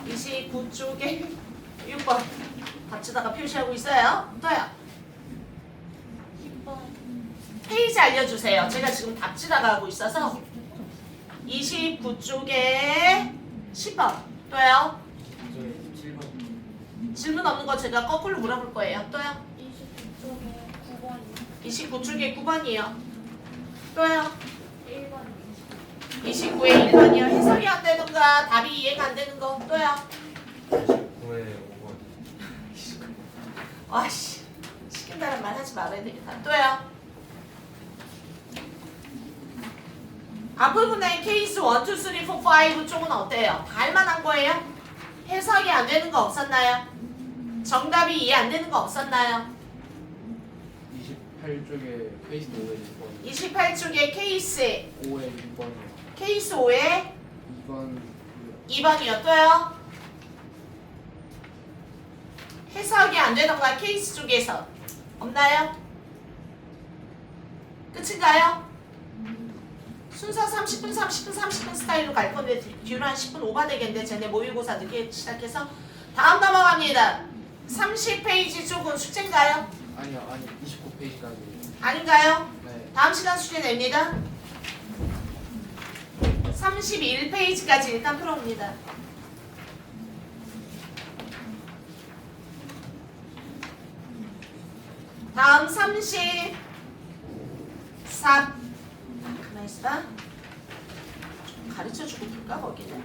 29쪽에 6번 답지다가 표시하고 있어요. 또요. 페이지 알려주세요. 제가 지금 답지다가 하고 있어서 29쪽에 10번 또요. 7번. 질문 없는 거 제가 거꾸로 물어볼 거예요. 또요. 29쪽에 9번이요. 또요. 29에 1번이요. 해석이 안 되는가 답이 이해가 안 되는 거 또요. 9에 5번. 아씨 시킨다는 말 하지 말아야 되겠다. 또요. 앞부분에 케이스 1, 2, 3, 4, 5 쪽은 어때요? 다 할만한 거예요? 해석이 안 되는 거 없었나요? 정답이 이해 안 되는 거 없었나요? 28쪽에 케이스 5에 6번. 28쪽에 케이스 5에 6번이요. 케이스 5에 2번. 2번이요. 또요. 해석이 안 되던가 케이스 쪽에서 없나요? 끝인가요? 순서 30분 30분 30분 스타일로 갈 건데 뒤로 한 10분 오바되겠는데 쟤네 모의고사 늦게 시작해서 다음 넘어갑니다. 30페이지 쪽은 숙제인가요? 아니요, 아니 29페이지까지. 아닌가요? 네. 다음 시간 숙제 냅니다. 31페이지까지 일단 풀어옵니다. 다음 34 가만히 있어봐. 좀 가르쳐주고 볼까 거기는.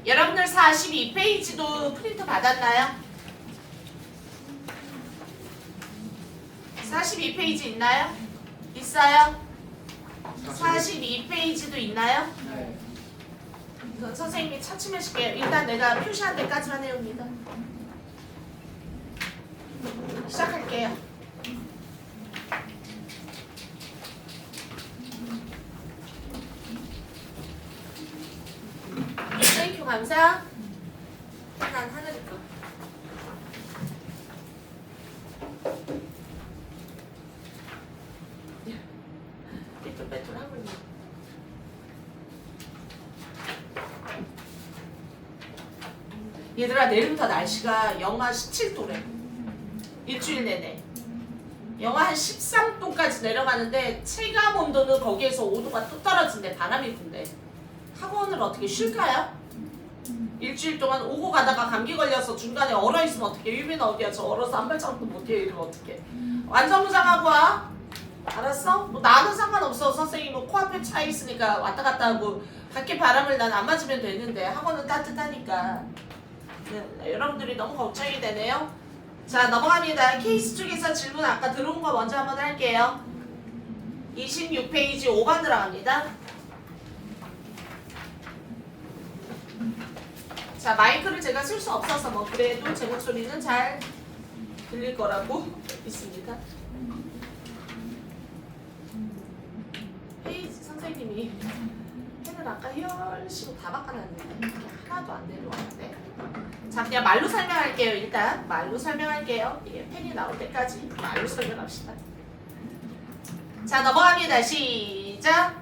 여러분들 42페이지도 프린트 받았나요? 42페이지 있나요? 있어요? 42페이지도 있나요? 네. 이건 선생님이 차츰해줄게요. 일단 내가 표시한 데까지만 해옵니다. 시작할게요. 땡큐 감사. 난 하늘 거. 삐뚤빼뚤하고 있네. 얘들아 내일부터 날씨가 영하 17도래. 일주일 내내. 영하 한 13도까지 내려가는데 체감 온도는 거기에서 5도가 또 떨어진대. 바람이 분대. 학원을 어떻게 쉴까요? 일주일 동안 오고 가다가 감기 걸려서 중간에 얼어있으면 어떡해. 유빈아 어디야? 저 얼어서 한 발자국도 못해. 이러면 어떡해. 완전 무장하고 와. 알았어? 뭐 나는 상관없어. 선생님 뭐 코앞에 차 있으니까 왔다 갔다 하고 밖에 바람을 난 안 맞으면 되는데 학원은 따뜻하니까. 네, 여러분들이 너무 걱정이 되네요. 자 넘어갑니다. 케이스 쪽에서 질문 아까 들어온 거 먼저 한번 할게요. 26페이지 5번 들어갑니다. 자 마이크를 제가 쓸 수 없어서 뭐 그래도 제 목소리는 잘 들릴 거라고 믿습니다. 페이지 선생님이 펜을 아까 열심히 다 바꿔놨는데 하나도 안 내려왔는데. 자 그냥 말로 설명할게요. 일단 말로 설명할게요. 이게 펜이 나올 때까지 말로 설명합시다. 자 넘어갑니다. 시작.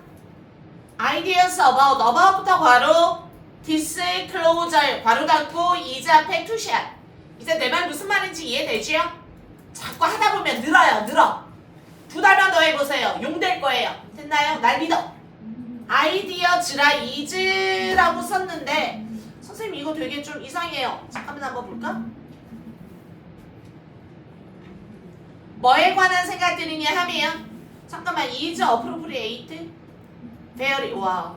Ideas about부터 괄호 disclosure 괄호 닫고 이즈 앞에 투샷. 이제 내 말 무슨 말인지 이해되죠? 자꾸 하다 보면 늘어. 2달만 더 해보세요. 용 될 거예요. 됐나요? 날 믿어. 아이디어즈라 이즈라고 썼는데 선생님 이거 되게 좀 이상해요. 잠깐만 한번 볼까? 뭐에 관한 생각들이냐 하면 잠깐만 is appropriate very wow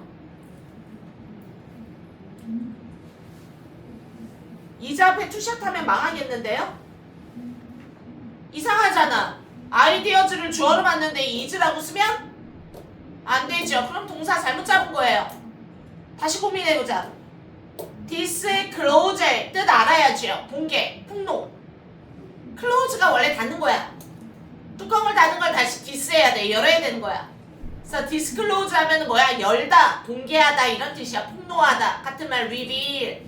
is 앞에 투샷 하면 망하겠는데요? 이상하잖아. 아이디어즈를 주어로 봤는데 is라고 쓰면 안 되죠. 그럼 동사 잘못 잡은 거예요. 다시 고민해보자. disclosure 뜻 알아야죠. 공개, 폭로. close가 원래 닫는 거야. 뚜껑을 닫은 걸 다시 디스해야 돼. 열어야 되는 거야. 그래서 disclose 하면 뭐야? 열다, 공개하다 이런 뜻이야. 폭로하다. 같은 말 reveal.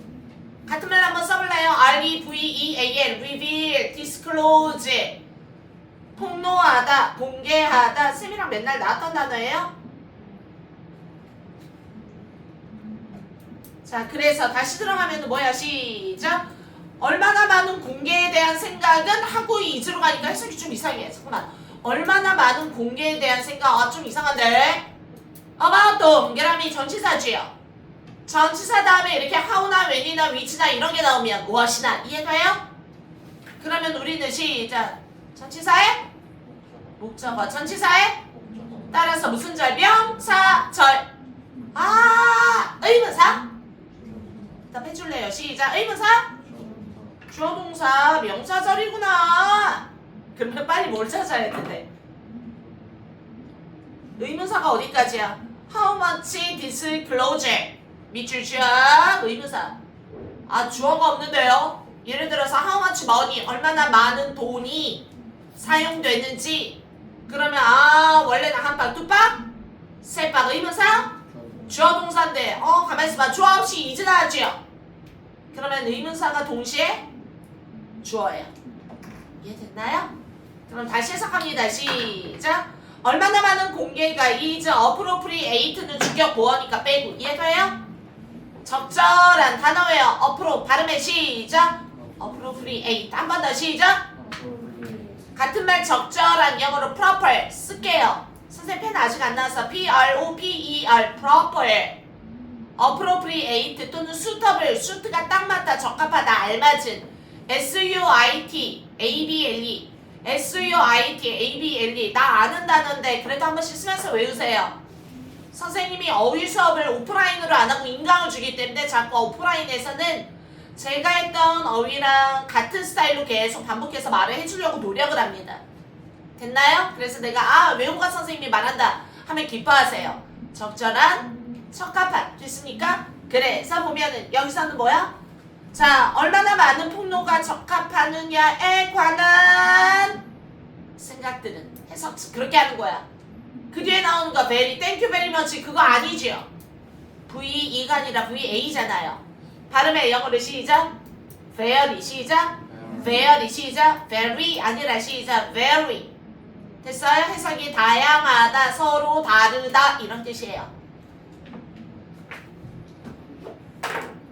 같은 말 한번 써볼래요? R-E-V-E-A-L reveal, disclose. 폭로하다, 공개하다, 쌤이랑 맨날 나왔던 단어예요. 자, 그래서 다시 들어가면 뭐야? 시작. 얼마나 많은 공개에 대한 생각은 하고 이즈로 가니까 해석이 좀 이상해. 잠깐만. 얼마나 많은 공개에 대한 생각, 좀 이상한데? about 동그라미 전치사지요. 전치사 다음에 이렇게 how나 when이나 which나 이런 게 나오면 무엇이나 이해돼요? 그러면 우리는 시작. 전치사에 목적어, 전치사에 따라서 무슨 절? 명사 절. 의문사? 답해줄래요? 시작. 의문사? 주어 동사 명사절이구나. 그러면 빨리 뭘 찾아야 되는데? 의문사가 어디까지야? How much disclosure? 밑줄 쫙 의문사. 주어가 없는데요. 예를 들어서 how much money, 얼마나 많은 돈이 사용되는지. 그러면 원래는 한 박, 두 박, 세 박 의문사? 주어 동사인데 가만히 있어봐. 주어 없이 이즈 나왔지요? 그러면 의문사가 동시에 주어예요. 이해됐나요? 그럼 다시 해석합니다. 시작. 얼마나 많은 공개가 is appropriate는 주격 보어니까 빼고 이해돼요? 적절한 단어예요. 발음의 시작. appropriate. 한 번 더 시작. 같은 말 적절한 영어로 proper 쓸게요. 선생님 펜 아직 안 나왔어. proper proper. appropriate 또는 suitable. suit가 딱 맞다, 적합하다, 알맞은. suit able. suit able. 나 아는 단어인데 그래도 한 번씩 쓰면서 외우세요. 선생님이 어휘 수업을 오프라인으로 안 하고 인강을 주기 때문에 자꾸 오프라인에서는 제가 했던 어휘랑 같은 스타일로 계속 반복해서 말을 해주려고 노력을 합니다. 됐나요? 그래서 내가 외우가 선생님이 말한다 하면 기뻐하세요. 적절한, 적합한. 됐습니까? 그래서 보면은 여기서는 뭐야? 자, 얼마나 많은 폭로가 적합하느냐에 관한 생각들은 해석 그렇게 하는 거야. 그 뒤에 나오는 거 very, thank you very much 그거 아니지요? VE가 아니라 VA잖아요. 발음의 영어로 시작. very 시작. very 시작. very 아니라 시작. very. 됐어요? 해석이 다양하다, 서로 다르다 이런 뜻이에요.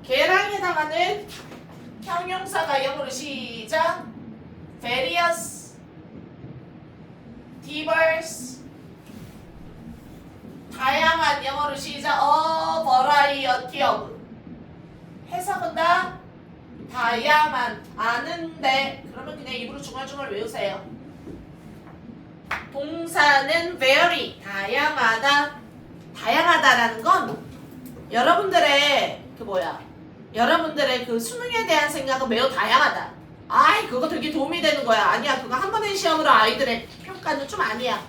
걔랑 해당하는 형용사가 영어로 시작. various, diverse. 다양한 영어로 시작. variety of. 해석은 다 다양한. 아는데 그러면 그냥 입으로 중얼중얼 외우세요. 동사는 very. 다양하다. 다양하다라는 건 여러분들의 여러분들의 그 수능에 대한 생각은 매우 다양하다. 그거 되게 도움이 되는 거야. 아니야, 그거 한 번의 시험으로 아이들의 평가는 좀 아니야.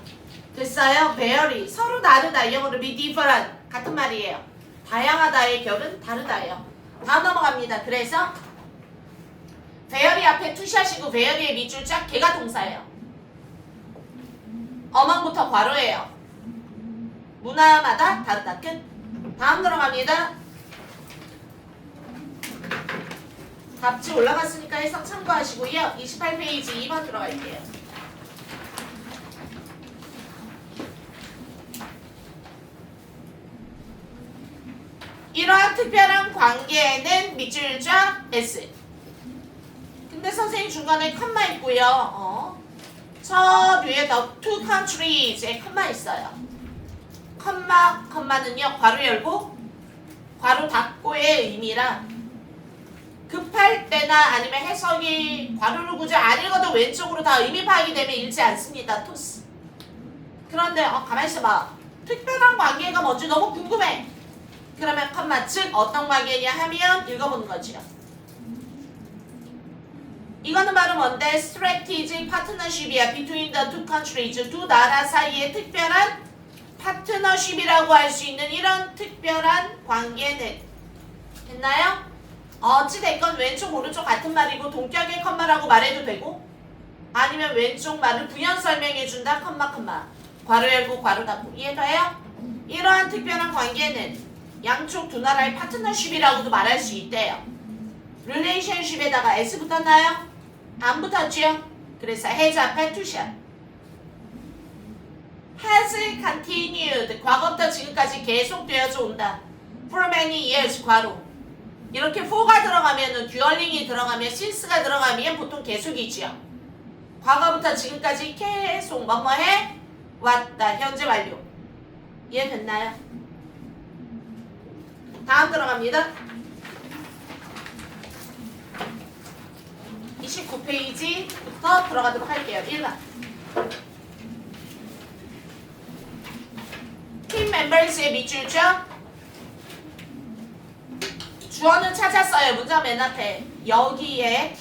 됐어요? very. 서로 다르다. 영어로 be different. 같은 말이에요. 다양하다의 결은 다르다예요. 다음 넘어갑니다. 그래서 very 앞에 투시하시고 very의 밑줄 쫙. 걔가 동사예요. 어망부터 괄호예요. 문화마다 다르다. 끝. 다음 들어갑니다. 답지 올라갔으니까 해석 참고하시고요. 28페이지 2번 들어갈게요. 이러한 특별한 관계에는 밑줄 쫙 S. 근데 선생님 중간에 컴마 있고요. 첫 위에 the two countries에 컴마 있어요. 컴마는요 괄호 열고 괄호 닫고의 의미라 급할 때나 아니면 해석이 괄호를 굳이 안 읽어도 왼쪽으로 다 의미 파악이 되면 읽지 않습니다. 토스. 그런데 가만히 있어봐. 특별한 관계가 뭔지 너무 궁금해. 그러면 컴마 즉 어떤 관계냐 하면 읽어보는 거지요. 이거는 바로 뭔데? strategic partnership이야. between the two countries. 두 나라 사이의 특별한 파트너십이라고 할 수 있는 이런 특별한 관계는. 됐나요? 어찌됐건 왼쪽 오른쪽 같은 말이고 동격의 컴마라고 말해도 되고 아니면 왼쪽 말을 부연 설명해준다. 컴마 괄호 열고 괄호 닫고. 이해돼요? 이러한 특별한 관계는 양쪽 두 나라의 파트너십이라고도 말할 수 있대요. relationship에다가 S 붙었나요? 안 붙었지요? 그래서 has 앞에 투샷. has continued. 과거부터 지금까지 계속되어져 온다. For many years. 괄호. 이렇게 for가 들어가면은 듀얼링이 들어가면 since가 들어가면 보통 계속이지요. 과거부터 지금까지 계속 뭐뭐해 왔다. 현재 완료. 이해됐나요? 다음 들어갑니다. 29페이지부터 들어가도록 할게요. 1번. 팀 멤버스의 밑줄죠? 주어는 찾았어요. 문장 맨 앞에. 여기에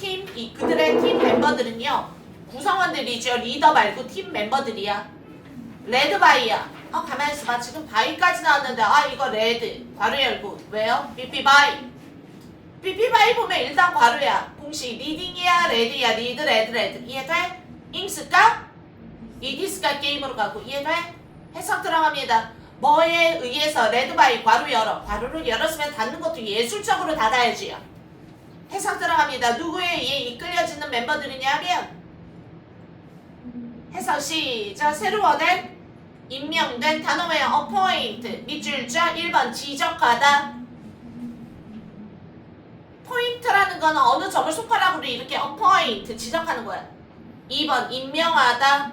그들의 팀 멤버들은요. 구성원들이죠. 리더 말고 팀 멤버들이야. 레드 바이야. 가만히 있어봐. 지금 바이까지 나왔는데 이거 레드. 괄호 열고. 왜요? 삐삐 바이. 삐삐 바이 보면 일단 괄호야. 공식 리딩이야 레드야. 리드 레드. 이해돼? 잉스까? 이디스까 게임으로 가고. 이해돼? 해석 들어갑니다. 뭐에 의해서 레드 바이 괄호 열어. 괄호를 열었으면 닫는 것도 예술적으로 닫아야지요. 해석 들어갑니다. 누구에 의해 이끌려지는 멤버들이냐면 해석 시작. 새로 얻은 임명된 단어예요. appoint 밑줄죠. 1번 지적하다. 포인트라는 거는 어느 점을 손가락으로 이렇게 appoint 지적하는 거야. 2번 임명하다.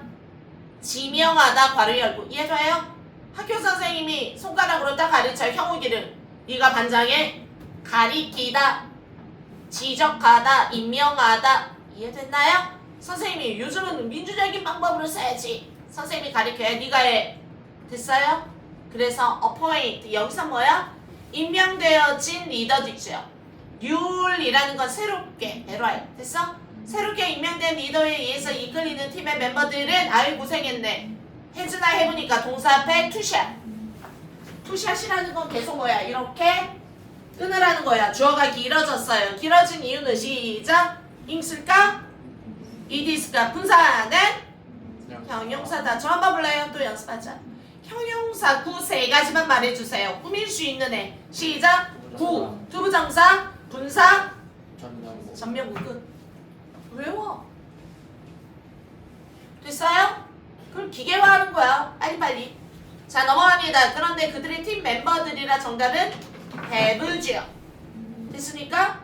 지명하다. 괄호 열고. 이해돼요? 학교 선생님이 손가락으로 딱 가르쳐. 형욱이를 네가 반장에 가리키다. 지적하다. 임명하다. 이해됐나요? 선생님이 요즘은 민주적인 방법으로 써야지. 선생님이 가르쳐야 네가 해. 됐어요? 그래서 appoint 여기서 뭐야? 임명되어진 리더들이죠. 율이라는 건 새롭게 LY 됐어? 새롭게 임명된 리더에 의해서 이끌리는 팀의 멤버들은 아유 고생했네. 해주나 해보니까 동사 앞에 투샷. 투샷이라는 건 계속 뭐야? 이렇게 끊으라는 거야. 주어가 길어졌어요. 길어진 이유는 시작. 잉쓸까? 이디스까? 분사는 형용사다. 저 한번 불러요. 또 연습하자. 형용사 구 세 가지만 말해주세요. 꾸밀 수 있는 애. 시작. 구 투부정사 분사 전명구 끝. 외워. 됐어요? 그럼 기계화하는 거야. 빨리빨리. 자 넘어갑니다. 그런데 그들의 팀 멤버들이라 정답은 have죠. 됐습니까?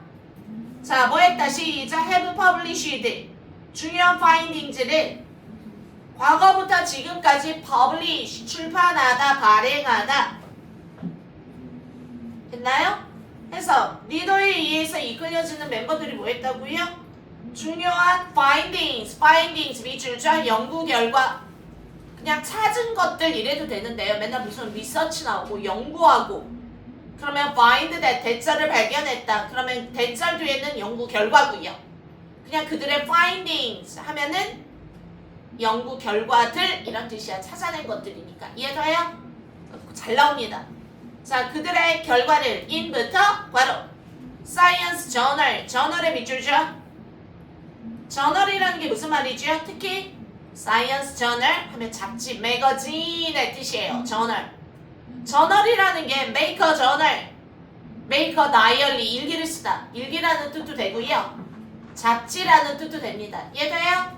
자 뭐 했다. 시작. have published 중요한 findings를 과거부터 지금까지 publish 출판하다 발행하다. 됐나요? 해서 리더에 의해서 이끌려지는 멤버들이 뭐 했다고요? 중요한 findings 밑줄자 연구 결과. 그냥 찾은 것들 이래도 되는데요. 맨날 무슨 리서치 나오고 연구하고 그러면 find that 대자를 발견했다. 그러면 대자 뒤에는 연구 결과고요. 그냥 그들의 findings 하면은 연구 결과들 이런 뜻이야. 찾아낸 것들이니까. 이해돼요? 잘 나옵니다. 자 그들의 결과를 in부터 괄호 science journal 저널의 밑줄죠. 저널이라는 게 무슨 말이죠? 특히 science journal 하면 잡지 매거진의 뜻이에요. 저널이라는 게 make a journal, make a diary 일기를 쓰다. 일기라는 뜻도 되고요. 잡지라는 뜻도 됩니다. 이해돼요?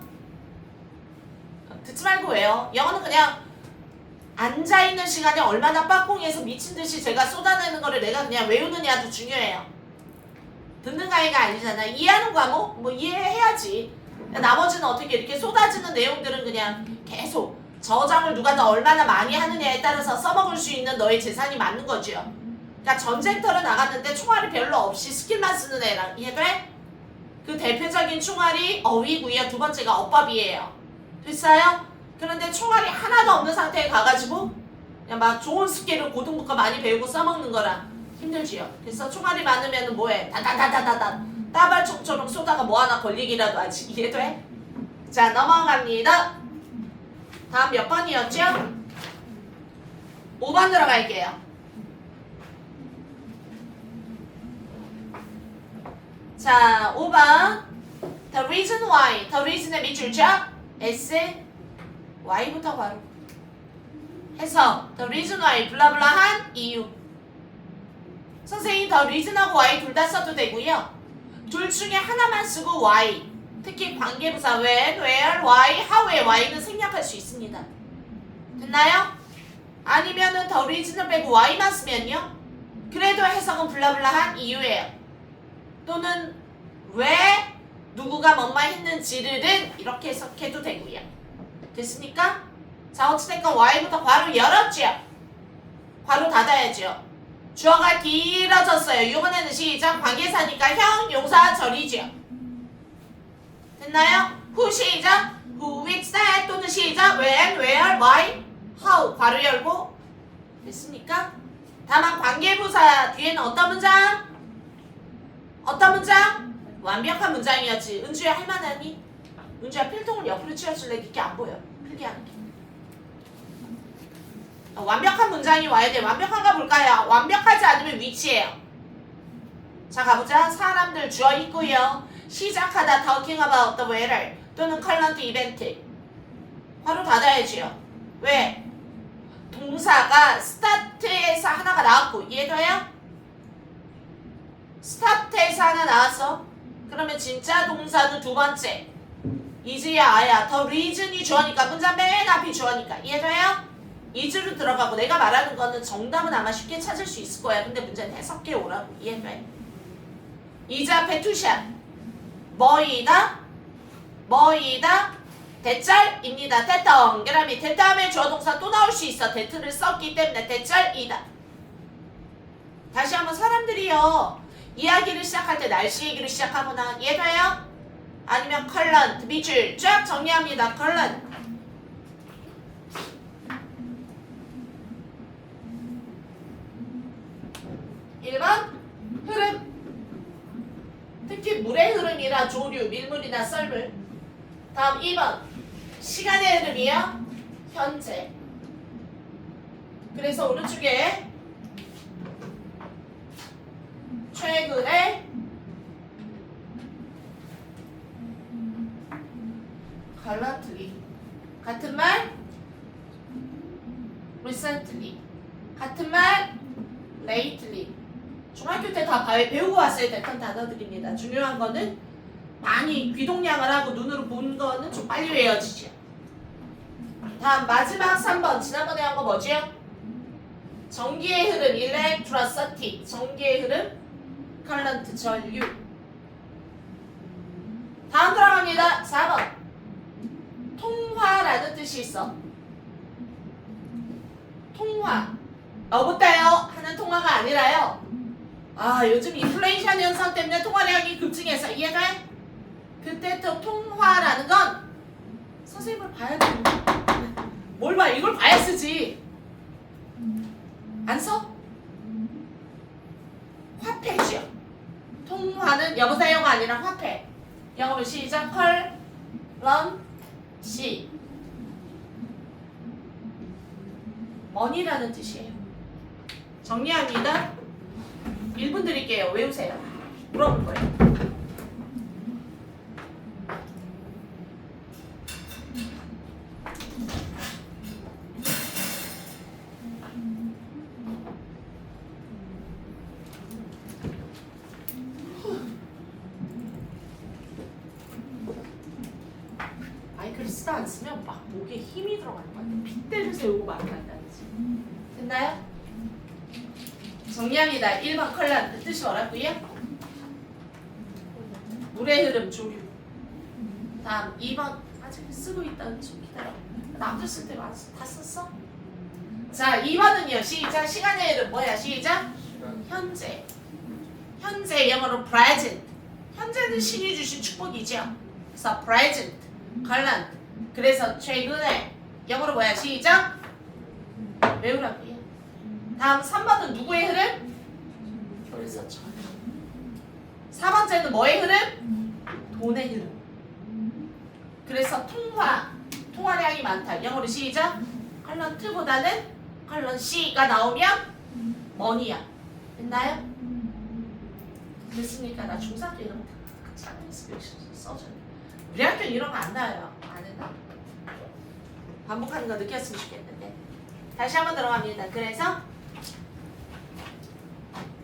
듣지 말고 왜요? 영어는 그냥 앉아있는 시간에 얼마나 빡공해서 미친듯이 제가 쏟아내는 거를 내가 그냥 외우느냐도 중요해요. 듣는 가이가 아니잖아. 이해하는 과목? 뭐 이해해야지. 나머지는 어떻게 이렇게 쏟아지는 내용들은 그냥 계속 저장을 누가 더 얼마나 많이 하느냐에 따라서 써먹을 수 있는 너의 재산이 맞는 거지요. 그러니까 전쟁터를 나갔는데 총알이 별로 없이 스킬만 쓰는 애랑 이해돼? 그 대표적인 총알이 어휘고요. 두 번째가 어법이에요. 됐어요? 그런데 총알이 하나도 없는 상태에 가가지고 그냥 막 좋은 스킬을 고등부터 많이 배우고 써먹는 거랑 힘들지요. 그래서 총알이 많으면 뭐해? 다다다다다다 따발총처럼 쏘다가 뭐 하나 걸리기라도 하지. 이해돼? 자 넘어갑니다. 다음 몇 번이었죠? 5번 들어갈게요. 자 5번 The reason why The reason의 밑줄죠? S Y부터 바로 해서 The reason why 블라블라한 이유. 선생님 The reason하고 Y 둘 다 써도 되고요. 둘 중에 하나만 쓰고 Y 특히 관계부사 when, where, why, how의 Y는 생략할 수 있습니다. 됐나요? 아니면은 더 리즌을 빼고 y만 쓰면요? 그래도 해석은 블라블라한 이유예요. 또는 왜 누구가 뭐뭐 했는지를 이렇게 해석해도 되고요. 됐습니까? 자, 어찌됐건 y부터 괄호 열었죠? 괄호 닫아야죠. 주어가 길어졌어요. 이번에는 시작 관계사니까 형, 용사, 절이죠. 됐나요? who 시작 who, which, that 또는 시작 when, where, why, how 괄호 열고 됐습니까? 다만 관계부사 뒤에는 어떤 문장? 어떤 문장? 완벽한 문장이었지. 은주야 할만하니? 은주야 필통을 옆으로 치워줄래? 이게 안 보여. 필기하는 게. 완벽한 문장이 와야 돼. 완벽한가 볼까요? 완벽하지 않으면 위치예요. 자 가보자. 사람들 주어 있고요. 시작하다 talking about the weather 또는 current event 바로 닫아야지요. 왜? 동사가 start에서 하나가 나왔고 이해돼요? start에서 하나 나왔어. 그러면 진짜 동사는 두 번째 is야 아야 더 reason이 주어니까 문장 맨 앞이 주어니까 이해돼요? is로 들어가고 내가 말하는 거는 정답은 아마 쉽게 찾을 수 있을 거야. 근데 문제는 해석해 오라고. 이해돼? is 앞에 투샷 뭐이다? 뭐이다? 대짤입니다. 대덩. 그다음에 대 다음에 주어 동사 또 나올 수 있어. 대트를 썼기 때문에 대짤이다. 다시 한번 사람들이요. 이야기를 시작할 때 날씨 얘기를 시작하거나 이해돼요? 아니면 current, 밑줄 쫙 정리합니다. current. (1번) 흐름. 특히 물의 흐름이나 조류, 밀물이나 썰물. 다음 2번 시간의 흐름이요. 현재. 그래서 오른쪽에 최근에 currently 같은 말 recently 같은 말 lately. 중학교 때 다 배우고 왔어야 됐던 단어들입니다. 중요한 거는 많이 귀동량을 하고 눈으로 본 거는 좀 빨리 외워지죠. 다음 마지막 3번 지난번에 한 거 뭐지요? 전기의 흐름 electricity 전기의 흐름 current 전류. 다음 들어갑니다. 4번 통화라는 뜻이 있어. 통화 못돼요 하는 통화가 아니라요. 요즘 인플레이션 현상 때문에 통화량이 급증해서 이해가 해? 그때 또 통화라는 건 선생님을 봐야 됩니다. 뭘 봐? 이걸 봐야 쓰지. 안 써? 화폐지요. 통화는 여보세요가 아니라 화폐. 영어로 시작. 컬런시. 머니라는 뜻이에요. 정리합니다. 1분 드릴게요. 외우세요. 물어볼 거예요. 마이크를 쓰다 안 쓰면 막 목에 힘이 들어가는 것 같아요. 핏대를 세우고 말을 한다든지. 됐나요? 정리합니다. 1번 컬런 뜻이 뭐라고요? 물의 흐름 조류. 다음 2번 아직 쓰고 있다. 좀 기다려. 남들 쓸 때 다 썼어? 자 2번은요. 시작. 시간의 흐름 뭐야? 시작. 시간. 현재. 현재 영어로 present. 현재는 신이 주신 축복이죠. 그래서 present, current. 그래서 최근에 영어로 뭐야? 시작. 외우라고요. 다음 3번은 누구의 흐름? 그래서 4번째는 뭐의 흐름? 돈의 흐름. 그래서 통화량이 많다. 영어로 시작. current보다는 currency가 나오면 money야. 됐나요? 됐습니까? 나 중학교 이런 거 써줘요. 우리 학교는 이런 거 안 나와요. 안 했나? 반복하는 거 느꼈으면 좋겠는데. 다시 한번 들어갑니다. 그래서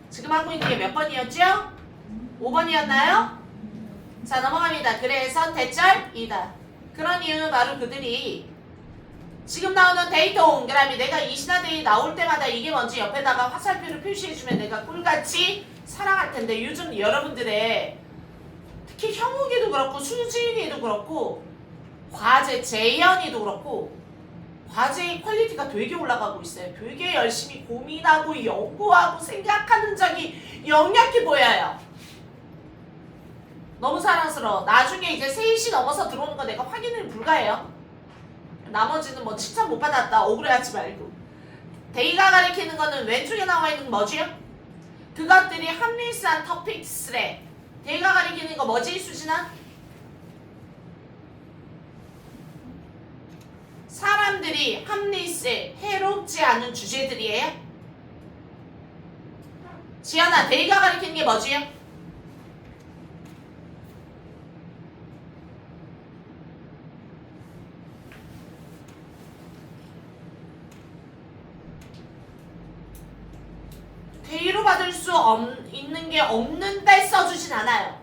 지금 하고 있는 게 몇 번이었죠? 5번이었나요? 자 넘어갑니다. 그래서 대절이다. 그런 이유는 바로 그들이 지금 나오는 데이터 동그라미 내가 이 신화데이 나올 때마다 이게 뭔지 옆에다가 화살표를 표시해주면 내가 꿀같이 살아갈 텐데 요즘 여러분들의 특히 형욱이도 그렇고 수진이도 그렇고 과제 재현이도 그렇고 과제의 퀄리티가 되게 올라가고 있어요. 되게 열심히 고민하고 연구하고 생각하는 적이 역력히 보여요. 너무 사랑스러워. 나중에 이제 3시 넘어서 들어오는 거 내가 확인을 불가해요. 나머지는 뭐 칭찬 못 받았다 억울해하지 말고. 데이가 가리키는 거는 왼쪽에 나와 있는 뭐지요? 그것들이 합리스한 토픽스래. 데이가 가리키는 거 뭐지 수진아? 사람들이 합리스에 해롭지 않은 주제들이에요? 지연아 데이가 가리키는 게 뭐지요? 데이로 받을 수 있는 게 없는데 써주진 않아요.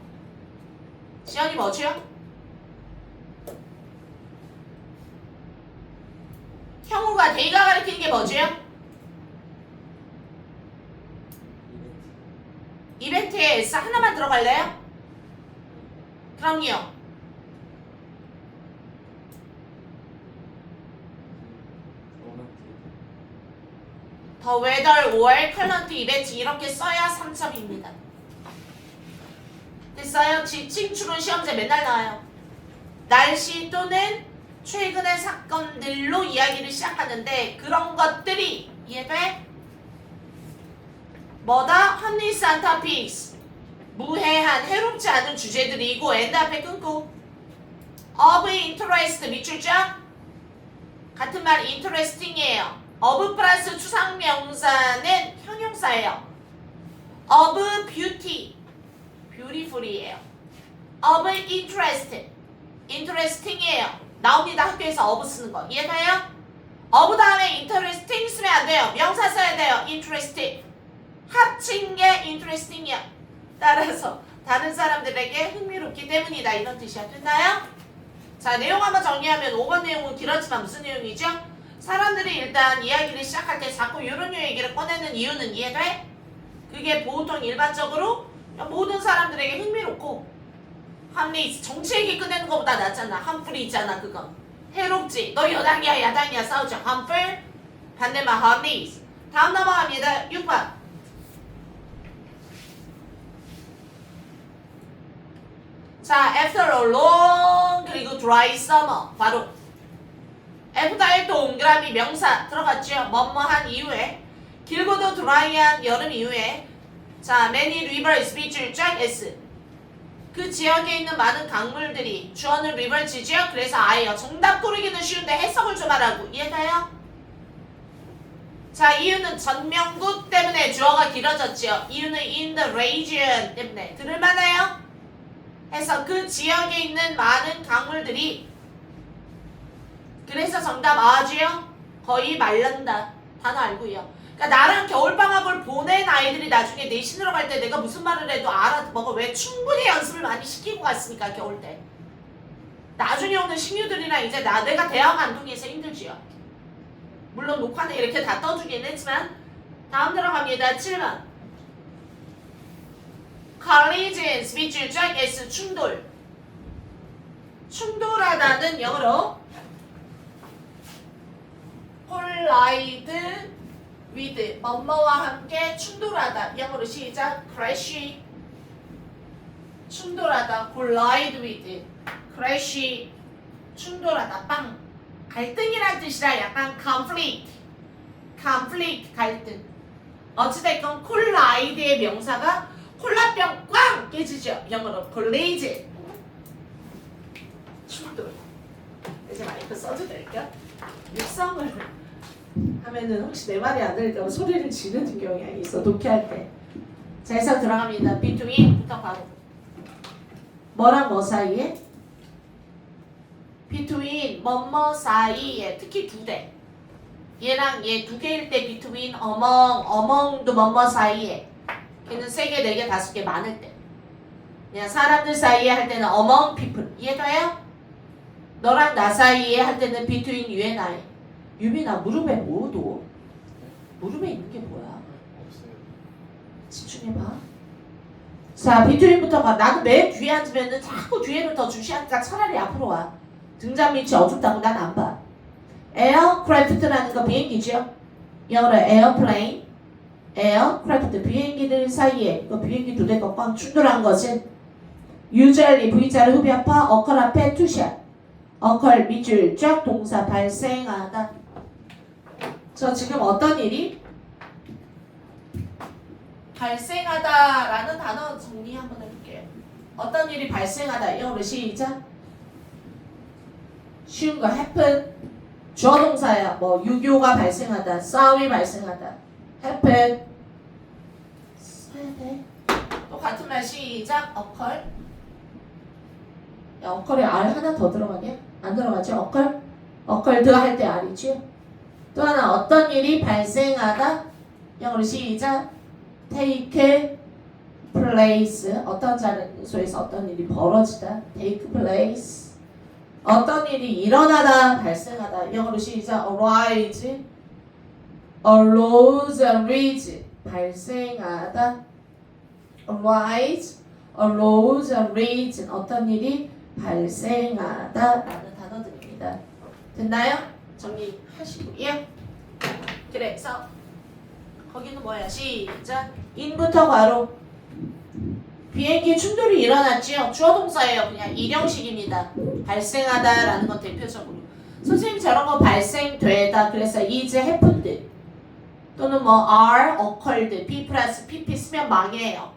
지연이 뭐지요? 형우가 데이가 가리키는 게 뭐지요? 이벤트에 S 하나만 들어갈래요? 그럼요. 더 웨더 or current 이벤트 이렇게 써야 3점입니다. 됐어요? 지칭 추론 시험제 맨날 나와요. 날씨 또는 최근의 사건들로 이야기를 시작하는데 그런 것들이 이해돼? 뭐다? 합리스한 topics 무해한 해롭지 않은 주제들이고 엔드 앞에 끊고 of interest 밑줄 쫙 같은 말 interesting이에요. of 플러스 추상명사는 형용사예요. of beauty beautiful이에요. of interest interesting이에요. 나옵니다. 학교에서 of 쓰는 거 이해가요? of 다음에 interesting 쓰면 안 돼요. 명사 써야 돼요. interesting 합친 게 interesting이야. 따라서 다른 사람들에게 흥미롭기 때문이다 이런 뜻이야. 됐나요? 자 내용 한번 정리하면 5번 내용은 길었지만 무슨 내용이죠? 사람들이 일단 이야기를 시작할 때 자꾸 이런 얘기를 꺼내는 이유는 이해돼? 그게 보통 일반적으로 모든 사람들에게 흥미롭고 합리 정치 얘기 꺼내는 것보다 낫잖아. 함플이 있잖아 그건. 해롭지. 너 여당이야 야당이야 싸우죠. 함플 반대말 합리. 다음 넘어갑니다. 6번. 자, after a long 그리고 dry summer 바로 F다의 동그라미 명사 들어갔죠. 뭐뭐한 이후에 길고도 드라이한 여름 이후에 자, many rivers 밑줄 쫙 S 그 지역에 있는 많은 강물들이 주어는 rivers죠. 그래서 아예요. 정답 고르기는 쉬운데 해석을 좀 하라고. 이해가요? 자, 이유는 전명구 때문에 주어가 길어졌죠. 이유는 in the region 때문에 들을만해요? 해서 그 지역에 있는 많은 강물들이 그래서 정답 아지요? 거의 말른다. 단어 알고요. 그러니까 나랑 겨울방학을 보낸 아이들이 나중에 내신으로 갈 때 내가 무슨 말을 해도 알아먹어. 왜? 충분히 연습을 많이 시키고 갔으니까 겨울 때. 나중에 오는 신유들이랑 이제 내가 대학 안 통해서 힘들지요. 물론 녹화는 이렇게 다 떠주긴 했지만 다음 들어갑니다. 7번 collisions 밑줄 쫙 S 충돌 충돌하다는 영어로 collide with 뭐뭐와 함께 충돌하다 영어로 시작 crash 충돌하다 collide with crash 충돌하다 빵 갈등이란 뜻이라 약간 conflict 갈등 어찌됐건 collide의 명사가 콜라병 꽝 깨지죠 영어로 collide 충돌 이제 마이크 써도 될까? 육성을 하면은 혹시 내 말이 안 들릴까 봐 소리를 지르는 경향이 있어 독해할 때. 자 해석 들어갑니다. between부터 바로 뭐랑 뭐 사이에? between 뭐뭐 사이에 특히 두 대 얘랑 얘 두 개일 때 between among도 뭐뭐 사이에 걔는 세 개, 네 개, 다섯 개 많을 때 그냥 사람들 사이에 할 때는 among people 이해가요? 너랑 나 사이에 할 때는 between you and I 유빈아 무릎에 뭐 둬? 무릎에 있는 게 뭐야? 없어요. 집중해봐. 자, 비트윈부터 가. 나도 맨 뒤에 앉으면은 자꾸 뒤에를 더 주시하니까 차라리 앞으로 와. 등잔 밑이 어둡다고 난 안 봐. 에어크래프트라는 거 비행기죠. 영어로 에어플레인, 에어크래프트 비행기들 사이에 그 비행기 두 대가 꽉 충돌한 것은 usually V자를 흡입하 occur 앞에 투샷 occur 밑줄 쫙 동사 발생하다. 저 지금 어떤 일이 발생하다라는 단어 정리 한번 해볼게요. 어떤 일이 발생하다. 영어로 시작. 쉬운 거 happen. 주어 동사야. 뭐 유교가 발생하다, 싸움이 발생하다. happen. 써야 돼. 또 같은 말 시작. occur. 야, occur에 R 하나 더 들어가냐? 안 들어가죠? occurred 할 때 R이죠. 또 하나 어떤 일이 발생하다. 영어로 시작. take place. 어떤 장소에서 어떤 일이 벌어지다. take place. 어떤 일이 일어나다, 발생하다. 영어로 시작. arise, arose, arise. 발생하다. arise, arose, arise. 어떤 일이 발생하다 라는 단어들입니다. 됐나요? 정리하시고요. 그래서 거기는 뭐야? 시작. 인부터 괄호. 비행기 충돌이 일어났지요. 주어 동사예요. 그냥 일형식입니다. 발생하다라는 건 대표적으로. 선생님 저런 거 발생되다. 그래서 is happened 또는 뭐 are occurred, be 플러스 pp 쓰면 망해요.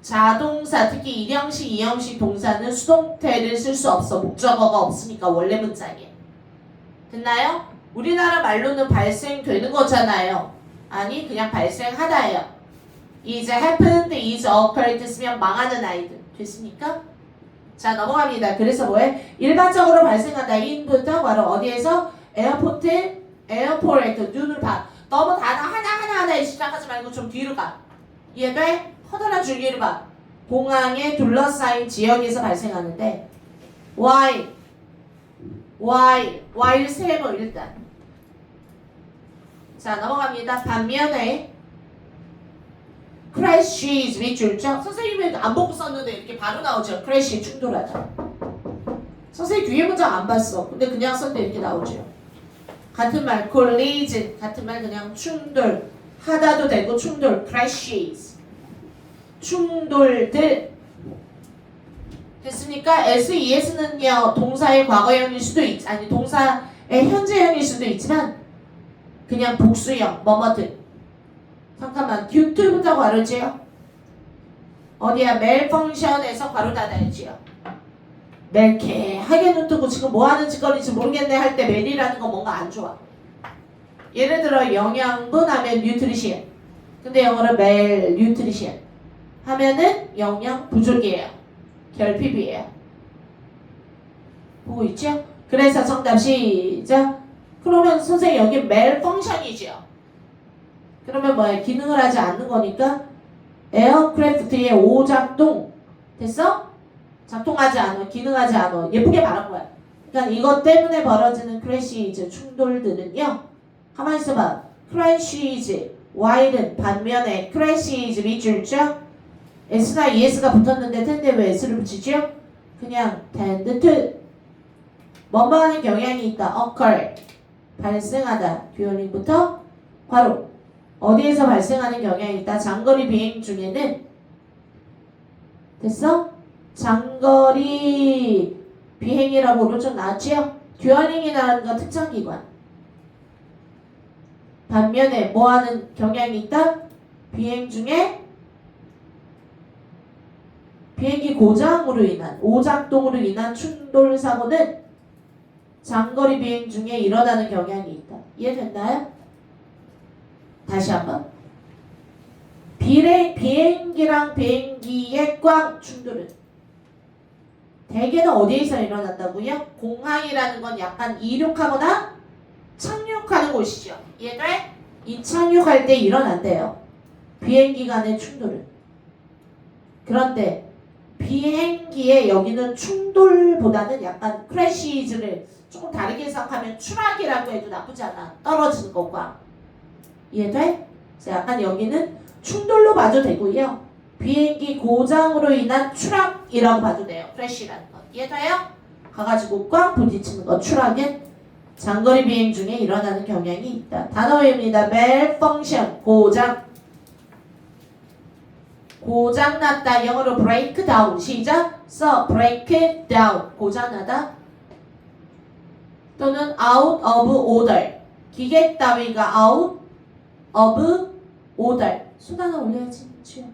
자동사 특히 일형식, 이형식 동사는 수동태를 쓸 수 없어. 목적어가 없으니까 원래 문장이에요. 됐나요? 우리나라 말로는 발생되는 거잖아요. 아니 그냥 발생하다예요. is happened, is occurred 쓰면 망하는 아이들. 됐습니까? 자 넘어갑니다. 그래서 뭐해? 일반적으로 발생한다. in부터 바로 어디에서? 에어포트, 에어포트 눈을 봐. 너무 단어 하나하나에 시작하지 말고 좀 뒤로 가. 이해돼? 커다란 줄기를 봐. 공항에 둘러싸인 지역에서 발생하는데 while 세모 일단. 자 넘어갑니다. 반면에 crashes 밑줄죠. 선생님이 안 보고 썼는데 이렇게 바로 나오죠. crash 충돌하다. 선생님 뒤에 문장 안 봤어. 근데 그냥 썼는데 이렇게 나오죠. 같은 말 collision 같은 말 그냥 충돌 하다도 되고 충돌 crashes 충돌들. 됐습니까? SES는요 동사의 과거형일 수도 있 아니 동사의 현재형일 수도 있지만 그냥 복수형 뭐뭐든. 잠깐만 due부터 괄호지요. 어디야? malfunction에서 괄호 닫아야지요. 멜케하게 눈 뜨고 지금 뭐 하는 짓거리인지 모르겠네 할 때 멜이라는 건 뭔가 안 좋아. 예를 들어 영양분 하면 nutrition. 근데 영어로 malnutrition 하면은 영양 부족이에요. 결핍이에요. 보고 있죠? 그래서 정답 시작. 그러면 선생님 여기 malfunction이죠. 그러면 뭐야? 기능을 하지 않는 거니까 에어크래프트의 오작동. 됐어? 작동하지 않아. 기능하지 않아. 예쁘게 말한 거야. 그러니까 이것 때문에 벌어지는 크래시즈 충돌들은요. 가만히 있어봐. 크래시즈 while은 반면에 크래시즈 밑줄죠. S나 ES가 붙었는데 텐데 왜 S를 붙이죠? 그냥 tend to 뭐뭐 하는 경향이 있다. occur 발생하다. 듀얼링부터 괄호 어디에서 발생하는 경향이 있다. 장거리 비행 중에는 됐어? 장거리 비행이라고 오른쪽 나왔지요? 듀얼링이라는 건 특정기관. 반면에 뭐하는 경향이 있다? 비행 중에 비행기 고장으로 인한 오작동으로 인한 충돌 사고는 장거리 비행 중에 일어나는 경향이 있다. 이해됐나요? 다시 한번. 비행기랑 비행기의 꽝 충돌은 대개는 어디에서 일어난다고요? 공항이라는 건 약간 이륙하거나 착륙하는 곳이죠. 이해돼? 이 착륙할 때 일어난대요. 비행기 간의 충돌은. 그런데 비행기의 여기는 충돌보다는 약간 크래시즈를 조금 다르게 해석하면 추락이라고 해도 나쁘지 않아. 떨어지는 것과. 이해돼? 그래서 약간 여기는 충돌로 봐도 되고요. 비행기 고장으로 인한 추락이라고 봐도 돼요. 크래시라는 것. 이해돼요? 가가지고 꽉 부딪히는 것. 추락은 장거리 비행 중에 일어나는 경향이 있다. 단어 외웁니다. malfunction, 고장. 고장났다. 영어로 break down. 시작. 써. break down. 고장나다. 또는 out of order. 기계 따위가 out of order. 손 하나 올려야지. 취해.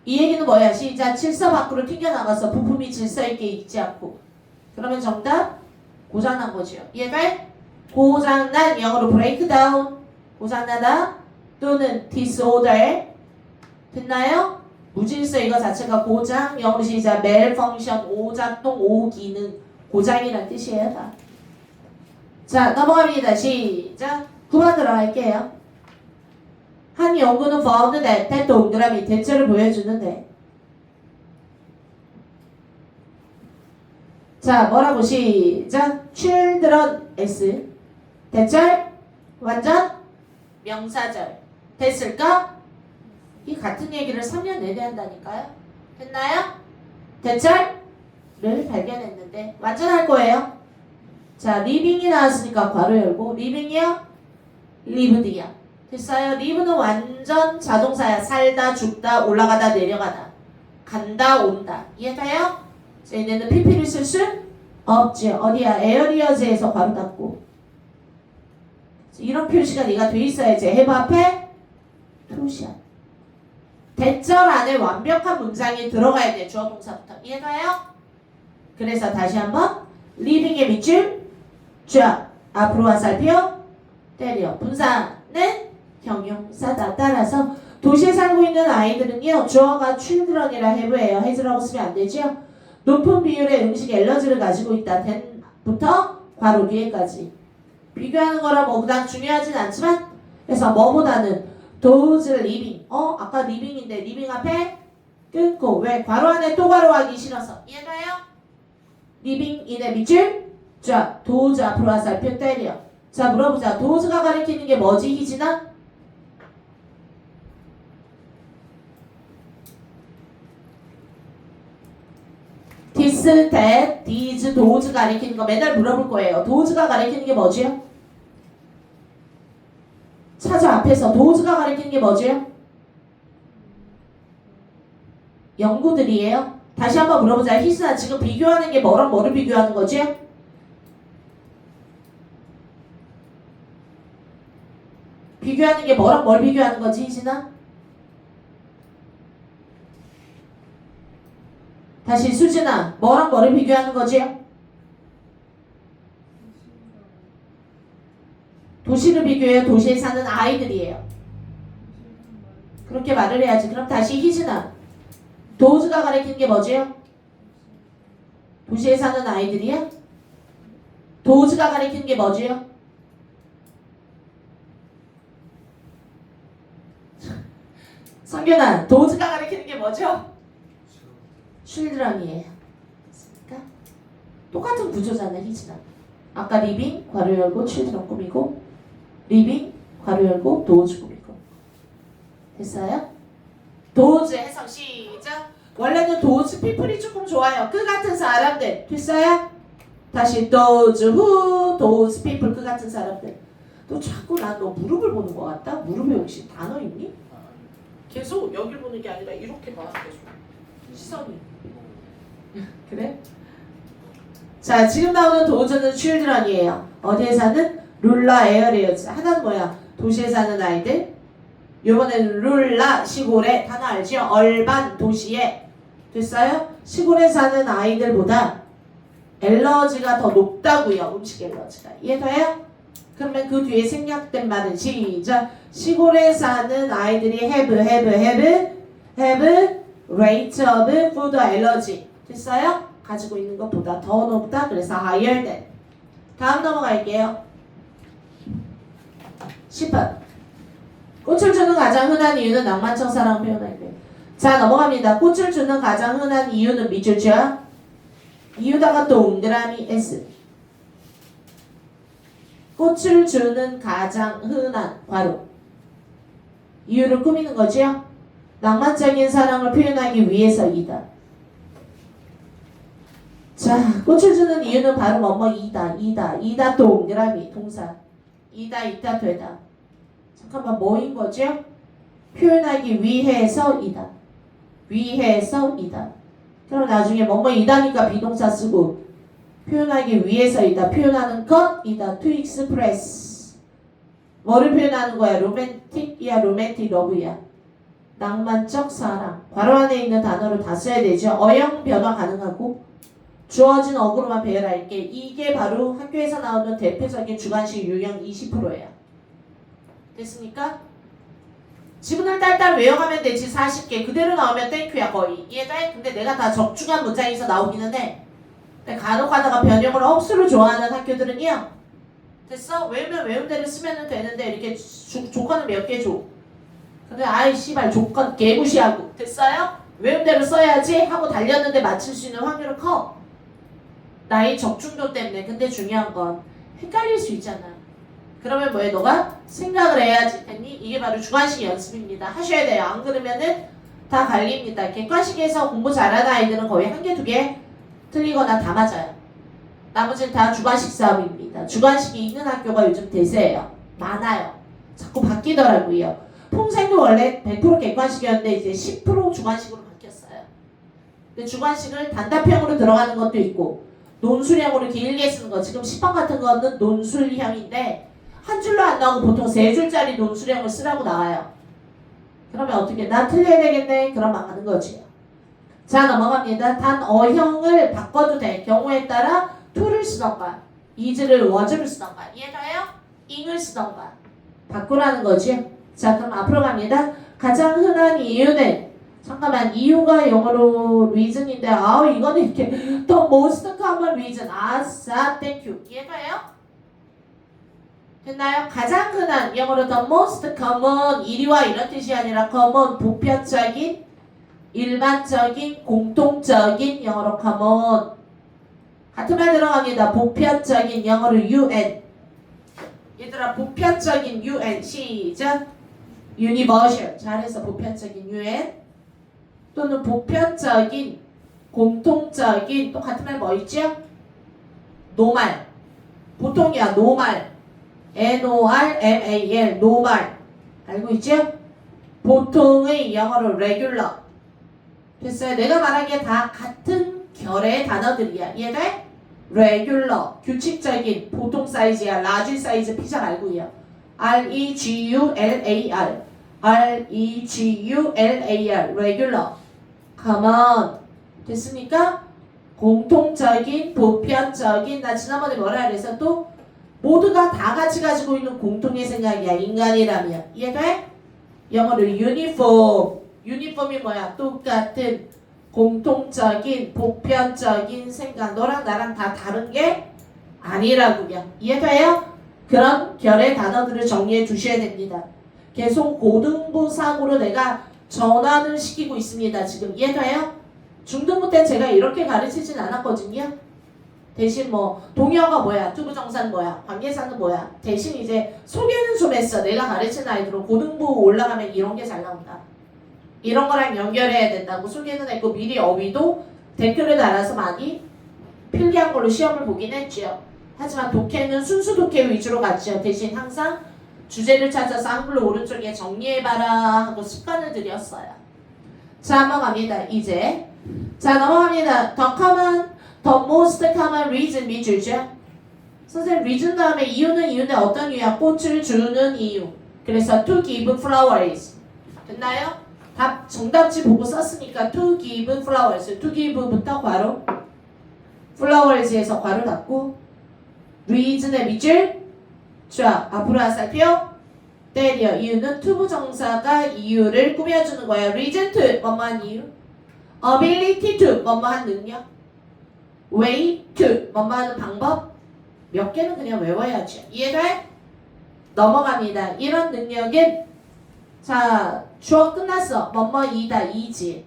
이 얘기는 뭐야? 시작. 질서 밖으로 튕겨나가서 부품이 질서 있게 있지 않고. 그러면 정답? 고장난 거지요. 이해돼? 고장난 영어로 break down. 고장나다. 또는 disorder. 됐나요? 무질서 이거 자체가 고장. 영어로 시작. malfunction. 오작동, 오기능. 고장이란 뜻이에요. 다. 자, 넘어갑니다. 시작. 9번 들어갈게요. 한 연구는 found that 동그라미 대체를 보여주는데. 자, 뭐라고 시작. children s 대절 완전 명사절 됐을까? 이 같은 얘기를 3년 내내 한다니까요. 됐나요? 대절을 발견했는데 완전 할 거예요. 자, 리빙이 나왔으니까 괄호 열고 리빙이요? 리브드야. 됐어요? 리브는 완전 자동사야. 살다, 죽다, 올라가다, 내려가다. 간다, 온다. 이해돼요? 자, 얘네는 PP를 쓸 수 없지. 어디야? 에어리어즈에서 괄호 닫고. 이런 표시가 네가 돼 있어야지. have 앞에 표시야. 대절 안에 완벽한 문장이 들어가야 돼. 주어 동사부터. 이해가요? 그래서 다시 한번 living의 밑줄 쫙 앞으로 화살표 때려. 분사는 형용사다. 따라서 도시에 살고 있는 아이들은요. 주어가 children이라 have예요. has라고 쓰면 안 되죠. 높은 비율의 음식 엘러지를 가지고 있다. then부터 괄호 뒤에까지. 비교하는 거라 뭐 그다음 중요하진 않지만 그래서 뭐보다는 those living. 아까 living인데 living 앞에 끊고 왜 괄호 안에 또 괄호 하기 싫어서. 이해가요? living in의 밑줄 자 those 앞으로 화살표 때려. 자 물어보자. those가 가리키는 게 뭐지 희진아? this, that, these, those 가리키는 거 맨날 물어볼 거예요. those가 가리키는 게 뭐지요? 찾아 앞에서 those가 가리키는 게 뭐지요? 연구들이에요. 다시 한번 물어보자. 희순아 지금 비교하는 게 뭐랑 뭐를 비교하는 거지? 비교하는 게 뭐랑 뭘 비교하는 거지 희진아? 다시 수진아 뭐랑 뭐를 비교하는 거지? 도시를 비교해요. 도시에 사는 아이들이에요. 그렇게 말을 해야지. 그럼 다시 희진아 도즈가 가리키는 게 뭐지요? 도시에 사는 아이들이야? 도즈가 가리키는 게 뭐지요? 성균아 도즈가 가리키는 게 뭐죠? children이에요. 그러니까 똑같은 구조잖아요. 희진아. 아까 living 괄호 열고 children 꾸미고 living 괄호 열고 those 꾸미고 됐어요? those 해석 시작. 원래는 those people이 조금 좋아요. 그 같은 사람들 됐어요? 다시 those who those people 그 같은 사람들. 너 자꾸 나 너 무릎을 보는 것 같다? 무릎에 혹시 단어 있니? 계속 여길 보는 게 아니라 이렇게 봐. 계속 시선이. 그래? 자 지금 나오는 도저는 children이에요. 어디에 사는? 룰라 에어리어즈. 하나는 뭐야? 도시에 사는 아이들. 요번에는 룰라 시골에 단어 알죠? 얼반 도시에 됐어요? 시골에 사는 아이들보다 엘러지가 더 높다고요. 음식 엘러지가. 이해돼요? 그러면 그 뒤에 생략된 말은 시작. 시골에 사는 아이들이 have rate of food allergy. 됐어요? 가지고 있는 것보다 더 높다. 그래서 higher than. 다음 넘어갈게요. 10번. 꽃을 주는 가장 흔한 이유는 낭만청사라고 표현할 때. 자 넘어갑니다. 꽃을 주는 가장 흔한 이유는 밑줄자. 이유다가 동그라미 S. 꽃을 주는 가장 흔한 바로 이유를 꾸미는 거지요. 낭만적인 사랑을 표현하기 위해서이다. 자, 꽃을 주는 이유는 바로 이다 동그라미 동사 이다 있다 되다. 잠깐만 뭐인 거죠? 표현하기 위해서이다. 위해서이다. 그럼 나중에 이다니까 비동사 쓰고 표현하기 위해서이다. 표현하는 것이다. to express. 뭐를 표현하는 거야? 로맨틱이야, 로맨틱 러브야. 낭만적 사랑. 괄호 안에 있는 단어를 다 써야 되죠. 어형 변화 가능하고 주어진 어구로만 배열할게. 이게 바로 학교에서 나오는 대표적인 주관식 유형 20%야. 됐습니까? 지문을 딸딸 외워가면 되지. 40개 그대로 나오면 땡큐야 거의. 이해돼? 근데 내가 다 적중한 문장에서 나오기는 해. 근데 간혹 가다가 변형을 억수로 좋아하는 학교들은요. 됐어? 외우면 외운 대로 쓰면 되는데 이렇게 조건을 몇 개 줘. 근데 아이 씨발 조건 개무시하고. 됐어요? 외운 대로 써야지 하고 달렸는데 맞출 수 있는 확률은 커. 나의 적중도 때문에. 근데 중요한 건 헷갈릴 수 있잖아. 그러면 뭐해? 너가 생각을 해야지. 됐니? 이게 바로 주관식 연습입니다. 하셔야 돼요. 안 그러면은 다 갈립니다. 객관식에서 공부 잘하는 아이들은 거의 한 개, 두 개 틀리거나 다 맞아요. 나머지는 다 주관식 싸움입니다. 주관식이 있는 학교가 요즘 대세예요. 많아요. 자꾸 바뀌더라고요. 평생도 원래 100% 객관식이었는데 이제 10% 주관식으로 바뀌었어요. 근데 주관식을 단답형으로 들어가는 것도 있고 논술형으로 길게 쓰는 거. 지금 10번 같은 거는 논술형인데 한 줄로 안 나오고 보통 3줄짜리 논술형을 쓰라고 나와요. 그러면 어떻게? 난 틀려야 되겠네. 그럼 망하는 거지. 자, 넘어갑니다. 단 어형을 바꿔도 돼. 경우에 따라 to를 쓰던가 is를 was를 쓰던가. 이해가요? ing을 쓰던가 바꾸라는 거지. 자, 그럼 앞으로 갑니다. 가장 흔한 이유는 잠깐만 이유가 영어로 reason인데 이거는 이렇게 the most common reason. 아싸 땡큐. 이해가요? 됐나요? 가장 흔한 영어로 the most common 이리와 이런 뜻이 아니라 common 보편적인 일반적인 공통적인 영어로 common 같은 말 들어갑니다. 보편적인 영어로 UN 얘들아 보편적인 UN 시작 universal 잘해서 보편적인 UN 또는 보편적인 공통적인 또 같은 말 뭐 있죠? 노말 보통이야 노말 normal 노말 알고 있죠? 보통의 영어로 regular 됐어요? 내가 말한 게 다 같은 결의 단어들이야. 이해돼? regular 규칙적인 보통 사이즈야. large 사이즈 피자 말고요. regular regular regular common 됐습니까? 공통적인 보편적인 나 지난번에 뭐라 그래서 또 모두가 다 같이 가지고 있는 공통의 생각이야. 인간이라면. 이해돼? 영어로 uniform. uniform이 뭐야? 똑같은 공통적인 보편적인 생각. 너랑 나랑 다 다른 게 아니라고요. 이해돼요? 그런 결의 단어들을 정리해 두셔야 됩니다. 계속 고등부 상으로 내가 전환을 시키고 있습니다. 지금 이해돼요? 중등부 때 제가 이렇게 가르치진 않았거든요. 대신 동의어가 뭐야? 투부정사는 뭐야? 관계사는 뭐야? 대신 이제 소개는 좀 했어. 내가 가르치는 아이들은 고등부 올라가면 이런 게 잘 나온다. 이런 거랑 연결해야 된다고 소개는 했고 미리 어휘도 댓글을 달아서 많이 필기한 걸로 시험을 보긴 했죠. 하지만 독해는 순수 독해 위주로 갔죠. 대신 항상 주제를 찾아서 한글로 오른쪽에 정리해봐라 하고 습관을 들였어요. 자, 넘어갑니다. 이제 자 넘어갑니다. The most common reason 밑줄죠. 선생님 reason 다음에 이유는 이유인데 어떤 이유야? 꽃을 주는 이유. 그래서 to give flowers. 됐나요? 답 정답지 보고 썼으니까 to give flowers. to give부터 괄호 flowers에서 괄호 닫고 reason의 밑줄 쫙 앞으로 살펴 때려. 이유는 to 부정사가 이유를 꾸며주는 거예요. reason to 뭐뭐한 이유 ability to 뭐뭐한 능력 way to 뭐뭐하는 방법 몇 개는 그냥 외워야죠. 이해돼? 넘어갑니다. 이런 능력은 자 주어 끝났어. 뭐뭐이다 이지.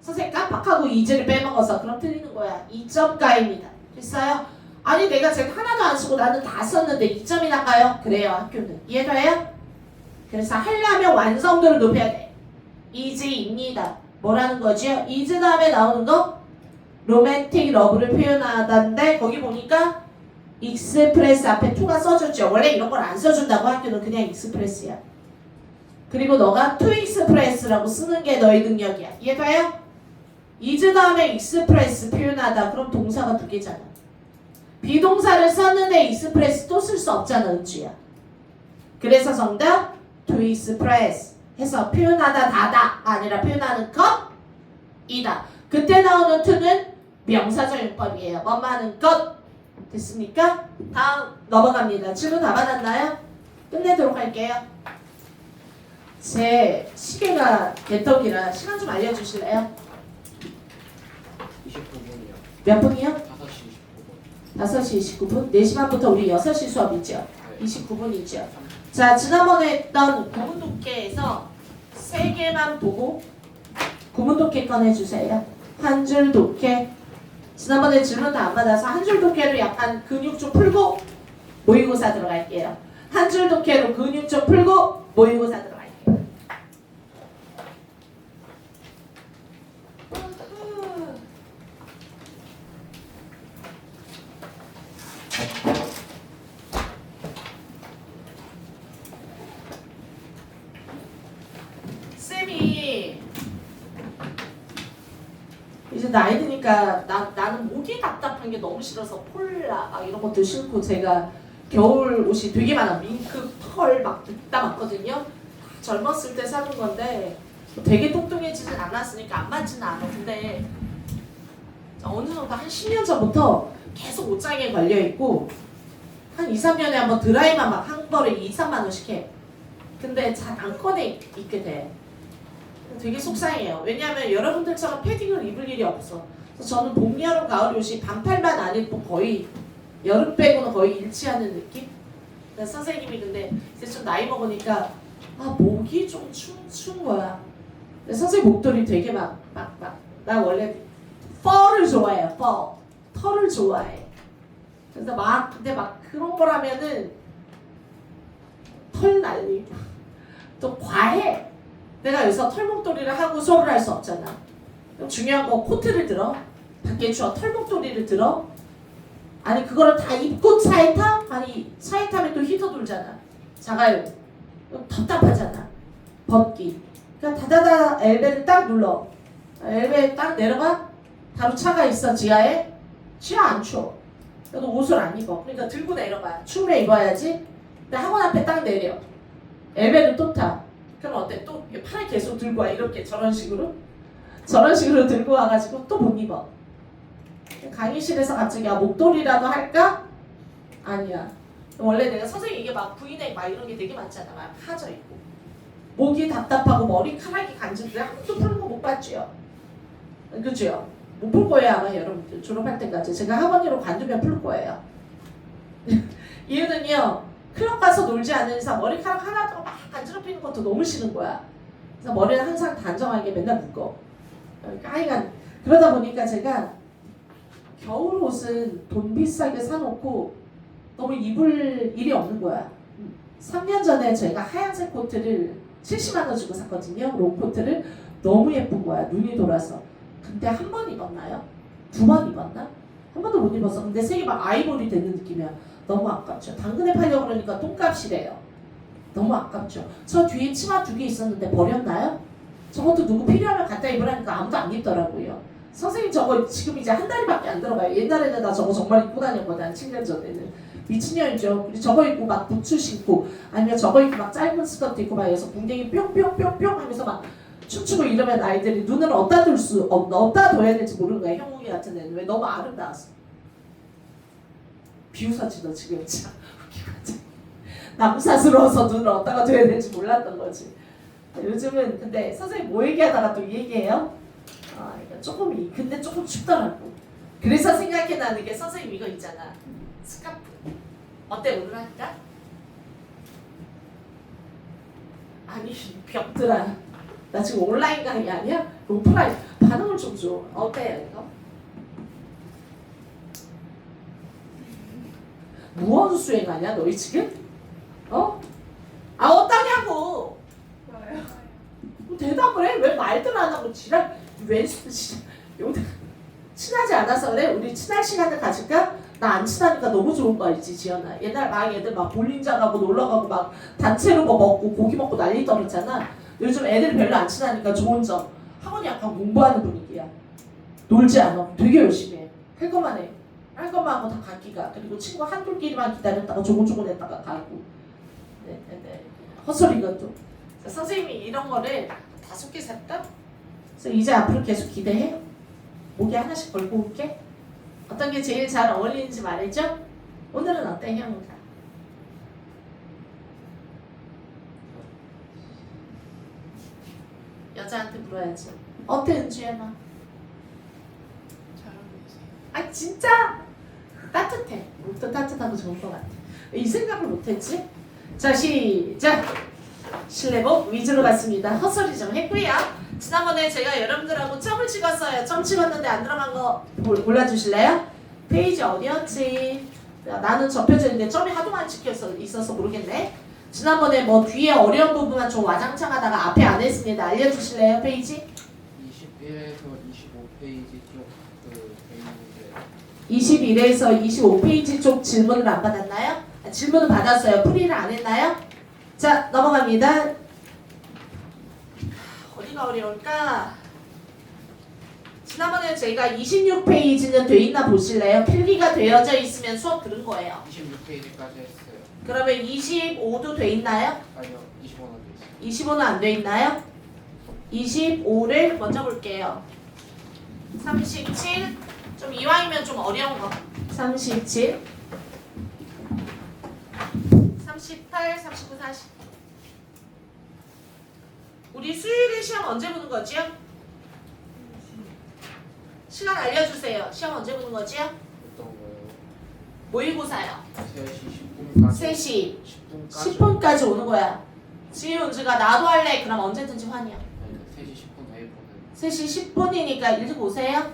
선생님 깜빡하고 이지를 빼먹어서 그럼 틀리는 거야. 2점가입니다. 됐어요? 아니 내가 쟤 하나도 안 쓰고 나는 다 썼는데 2점이 나가요? 그래요 학교는. 이해가요? 그래서 하려면 완성도를 높여야 돼. is입니다. 뭐라는 거지요? is 다음에 나오는 거 로맨틱 러브를 표현하던데 거기 보니까 익스프레스 앞에 to가 써줬죠. 원래 이런 걸 안 써준다고 학교는 그냥 익스프레스야. 그리고 너가 to express라고 쓰는 게 너의 능력이야. 이해가요? is 다음에 express 표현하다. 그럼 동사가 두 개잖아. 비동사를 썼는데 express 또 쓸 수 없잖아. 은주야. 그래서 정답 to express 해서 표현하다 다다가 아니라 표현하는 것이다. 그때 나오는 to는 명사적 용법이에요. 뭐하는 것. 됐습니까? 다음 넘어갑니다. 질문 다 받았나요? 끝내도록 할게요. 제 시계가 개떡이라 시간 좀 알려주실래요? 29분이요. 몇 분이요? 5시 29분. 5시 29분? 4시 반부터 우리 6시 수업이죠? 네. 29분이죠. 자, 지난번에 했던 구문독해에서 3개만 보고 구문독해 꺼내주세요. 한 줄 독해. 지난번에 질문 다 안 받아서 한 줄 독해로 약간 근육 좀 풀고 모의고사 들어갈게요. 한 줄 독해로 근육 좀 풀고 모의고사 들어갈게요. 쌤이 이제 나이 드니까 나는 목이 답답한 게 너무 싫어서 폴라 막 이런 것도 싫고 제가 겨울 옷이 되게 많아. 밍크 털 막 듣다 맞거든요. 젊었을 때 사는 건데 되게 뚱뚱해지진 않았으니까 안 맞지는 않아. 근데 어느 정도 한 10년 전부터 계속 옷장에 걸려있고 한 2, 3년에 한번 드라이만 막 한 벌에 2, 3만 원씩 해. 근데 잘 안 꺼내 입게 돼. 되게 속상해요. 왜냐하면 여러분들처럼 패딩을 입을 일이 없어. 그래서 저는 봄, 여름, 가을 옷이 반팔만 안 입고 거의 여름 빼고는 거의 일치하는 느낌? 그래서 선생님이 근데 이제 좀 나이 먹으니까 목이 좀 추운 거야. 근데 선생님 목도리 되게 나 원래 펄을 좋아해요. 털을 좋아해. 그래서 근데 그런 거라면은 털 날리고 또 과해. 내가 여기서 털목도리를 하고 수업을 할 수 없잖아. 그럼 중요한 거 코트를 들어. 밖에 추워. 털목도리를 들어. 아니 그거를 다 입고 차에 타? 아니 차에 타면 또 히터 돌잖아. 자가용. 그럼 답답하잖아. 벗기. 그러니까 다다다 엘베를 딱 눌러. 엘베 딱 내려가. 바로 차가 있어 지하에. 지하 안 추워. 그래도 옷을 안 입어. 그러니까 들고 내려가. 추우면 입어야지. 근데 학원 앞에 딱 내려. 엘베를 또 타. 그럼 어때? 또 팔을 계속 들고 와. 이렇게 저런 식으로 들고 와가지고 또 못 입어. 강의실에서 갑자기 목도리라도 할까? 아니야. 원래 내가 선생님 이게 막 브이넥 막 이런 게 되게 많잖아. 막 파져 있고 목이 답답하고 머리카락이 간지인데 한 번도 푸는 거 못 봤지요? 그죠? 못 풀 거예요 아마 여러분들 졸업할 때까지. 제가 학원으로 관두면 풀 거예요. 이유는요. 클럽 가서 놀지 않는 이상 머리카락 하나도 막 간지럽히는 것도 너무 싫은 거야. 그래서 머리는 항상 단정하게 맨날 묶어. 하여간 그러다 보니까 제가 겨울 옷은 돈 비싸게 사놓고 너무 입을 일이 없는 거야. 3년 전에 저희가 하얀색 코트를 70만 원 주고 샀거든요. 롱코트를. 너무 예쁜 거야. 눈이 돌아서. 근데 한 번 입었나요? 2번 입었나? 한 번도 못 입었어. 근데 색이 막 아이보리 되는 느낌이야. 너무 아깝죠. 당근에 팔려고 그러니까 똥값이래요. 너무 아깝죠. 저 뒤에 치마 2개 있었는데 버렸나요? 저것도 누구 필요하면 갖다 입으라니까 아무도 안 입더라고요. 선생님 저거 지금 이제 한 달밖에 안 들어가요. 옛날에는 나 저거 정말 입고 다녔거든. 한 7년 전에는. 미친년이죠. 그리고 저거 입고 막 부츠 신고 아니면 저거 입고 막 짧은 스커트 입고 막 여기서 궁뎅이 뿅뿅뿅뿅 하면서 막 춤추고 이러면 아이들이 눈을 어디다 어디다 둬야 될지 모르는 거야. 형욱이 같은 애는. 왜? 너무 아름다웠어. 비웃었지 너 지금 진짜. 남사스러워서 눈을 어디다가 둬야 될지 몰랐던 거지. 요즘은 근데 선생님 뭐 얘기하다가 또 이 얘기해요? 근데 조금 춥더라고. 그래서 생각해 나는 게 선생님 이거 있잖아. 스카프. 어때 오늘 할까? 아니 벽들아. 나 지금 온라인 강의 아니야? 오프라인 반응을 좀 줘. 어때요 이거? 무언 수행하냐 너희 지금? 어? 아 어떠냐고. 대답을 해. 왜 말들 안 하고 지랄. 왜 용대 친하지 않아서 그래? 우리 친할 시간을 가질까? 나 안 친하니까 너무 좋은 거 알지 지연아. 옛날 막 애들 막 볼링장 가고 놀러 가고 막 단체로 뭐 먹고 고기 먹고 난리 떨었잖아. 요즘 애들이 별로 안 친하니까 좋은 점. 학원이 약간 공부하는 분위기야. 놀지 않아. 되게 열심히 해. 할 것만 해. 할 것만 하고 다 각기가. 그리고 친구 한둘끼리만 기다렸다가 조곤조곤 했다가 가고. 네. 헛소리가 또. 자, 선생님이 이런 거를 5개 샀다? 그래서 이제 앞으로 계속 기대해. 목에 하나씩 걸고 올게. 어떤 게 제일 잘 어울리는지 말해줘. 오늘은 어때 형우가? 여자한테 물어야지. 어때 은주야 너? 잘 어울리세요. 아 진짜 따뜻해. 목도 따뜻하고 좋은 것 같아. 이 생각을 못했지? 자 시작. 실내복 위주로 갔습니다. 헛소리 좀 했고요. 지난번에 제가 여러분들하고 점을 찍었어요. 점 찍었는데 안 들어간 거 골라주실래요? 페이지 어디였지? 나는 접혀져 있는데 점이 하도 많이 찍혀 있어서 모르겠네. 지난번에 뭐 뒤에 어려운 부분만 좀 와장창하다가 앞에 안 했습니다. 알려주실래요? 페이지? 21에서 25페이지 쪽그 있는데 21에서 25페이지 쪽 질문을 안 받았나요? 질문을 받았어요. 풀이를 안 했나요? 자 넘어갑니다. 어디가 어려울까? 지난번에 저희가 26페이지는 돼 있나 보실래요? 필기가 되어져 있으면 수업 들은 거예요. 26페이지까지 했어요. 그러면 25도 돼 있나요? 아니요, 25는 돼 있어요. 25는 안 돼 있나요? 25를 먼저 볼게요. 37. 좀 이왕이면 좀 어려운 거. 37. 38, 39, 40. 우리 수요일에 시험 언제 보는 거지요? 시간 알려주세요. 시험 언제 보는 거지요? 어떤 거예요? 모의고사요. 3시 10분까지 3시 10분까지 10분까지 오는 거야. 지효 은주가 나도 할래. 그럼 언제든지 환이야. 3시 10분 내일 보는 3시 10분이니까 일찍 오세요.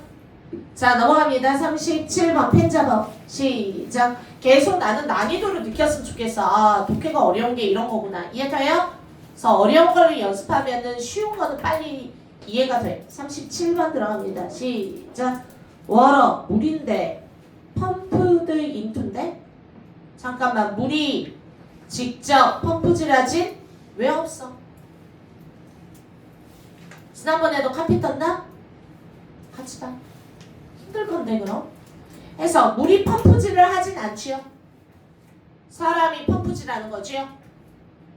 자 넘어갑니다. 37번 펜 잡아. 시작. 계속 나는 난이도를 느꼈으면 좋겠어. 아 독해가 어려운 게 이런 거구나. 이해돼요? 그래서 어려운 걸로 연습하면은 쉬운 거는 빨리 이해가 돼. 37번 들어갑니다. 시작. 워러 물인데 펌프드 인투인데? 잠깐만 물이 직접 펌프질하진 왜 없어? 지난번에도 카피 떴나? 같이 봐. 힘들 건데 그럼? 해서 물이 펌프질을 하진 않지요. 사람이 펌프질하는 거지요.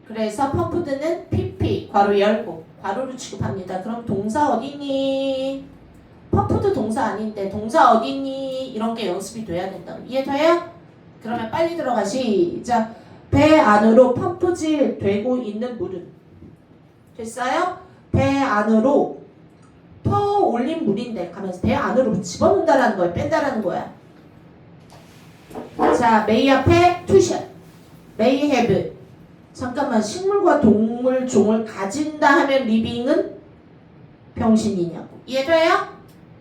그래서 펌프드는 PP 괄호 열고 괄호를 취급합니다. 그럼 동사 어디니? 펌프드 동사 아닌데 동사 어디니? 이런 게 연습이 돼야 된다. 이해돼요? 그러면 빨리 들어가. 시작. 배 안으로 펌프질 되고 있는 물은 됐어요? 배 안으로 퍼 올린 물인데 가면서 배 안으로 집어넣는다라는 거야. 뺀다라는 거야. 자, may 앞에 투샷. may have. 잠깐만 식물과 동물 종을 가진다 하면 리빙은 병신이냐고. 이해돼요?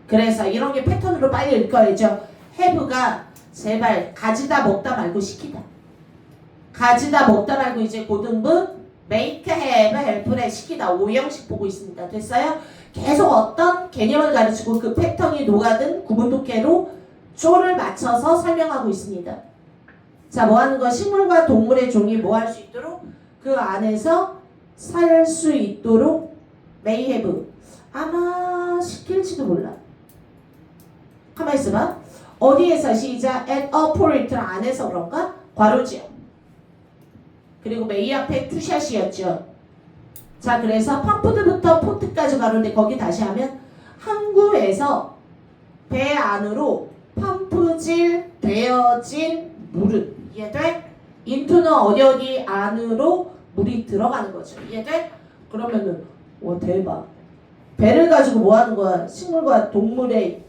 그래서 이런 게 패턴으로 빨리 읽어야죠. have가 제발 가지다 먹다 말고 시키다. 가지다 먹다 말고 이제 고등부 make, have, help를 시키다. 5형식 보고 있습니다. 됐어요? 계속 어떤 개념을 가르치고 그 패턴이 녹아든 구분독해로 쪼를 맞춰서 설명하고 있습니다. 자, 뭐 하는 거? 식물과 동물의 종이 뭐 할 수 있도록? 그 안에서 살 수 있도록 may have. 아마 시킬지도 몰라. 가만히 있어봐. 어디에서 시작? at a point 안에서 그런가? 괄호지요. 그리고 may 앞에 투샷이었죠. 자, 그래서 펌프드부터 포트까지 가는데 거기 다시 하면 항구에서 배 안으로 펌프질 되어진 물은 이해돼? 인투는 어디 안으로 물이 들어가는 거죠. 이해돼? 그러면은 와 대박. 배를 가지고 뭐 하는 거야? 식물과 동물의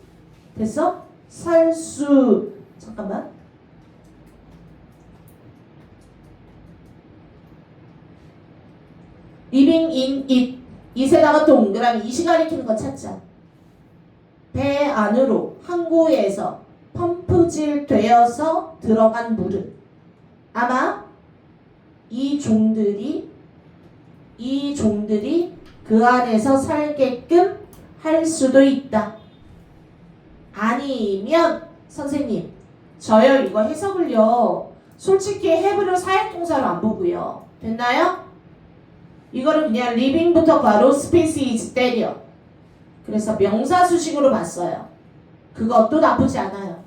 됐어? 살 수 잠깐만. living in it. 이세다가 동그라미 이시 가리키는 거 찾자. 배 안으로 항구에서 펌프질 되어서 들어간 물은 아마 이 종들이 그 안에서 살게끔 할 수도 있다. 아니면 선생님 저요 이거 해석을요 솔직히 have를 사역동사로 안 보고요. 됐나요? 이거를 그냥 living부터 괄호 space is 때려. 그래서 명사 수식으로 봤어요. 그것도 나쁘지 않아요.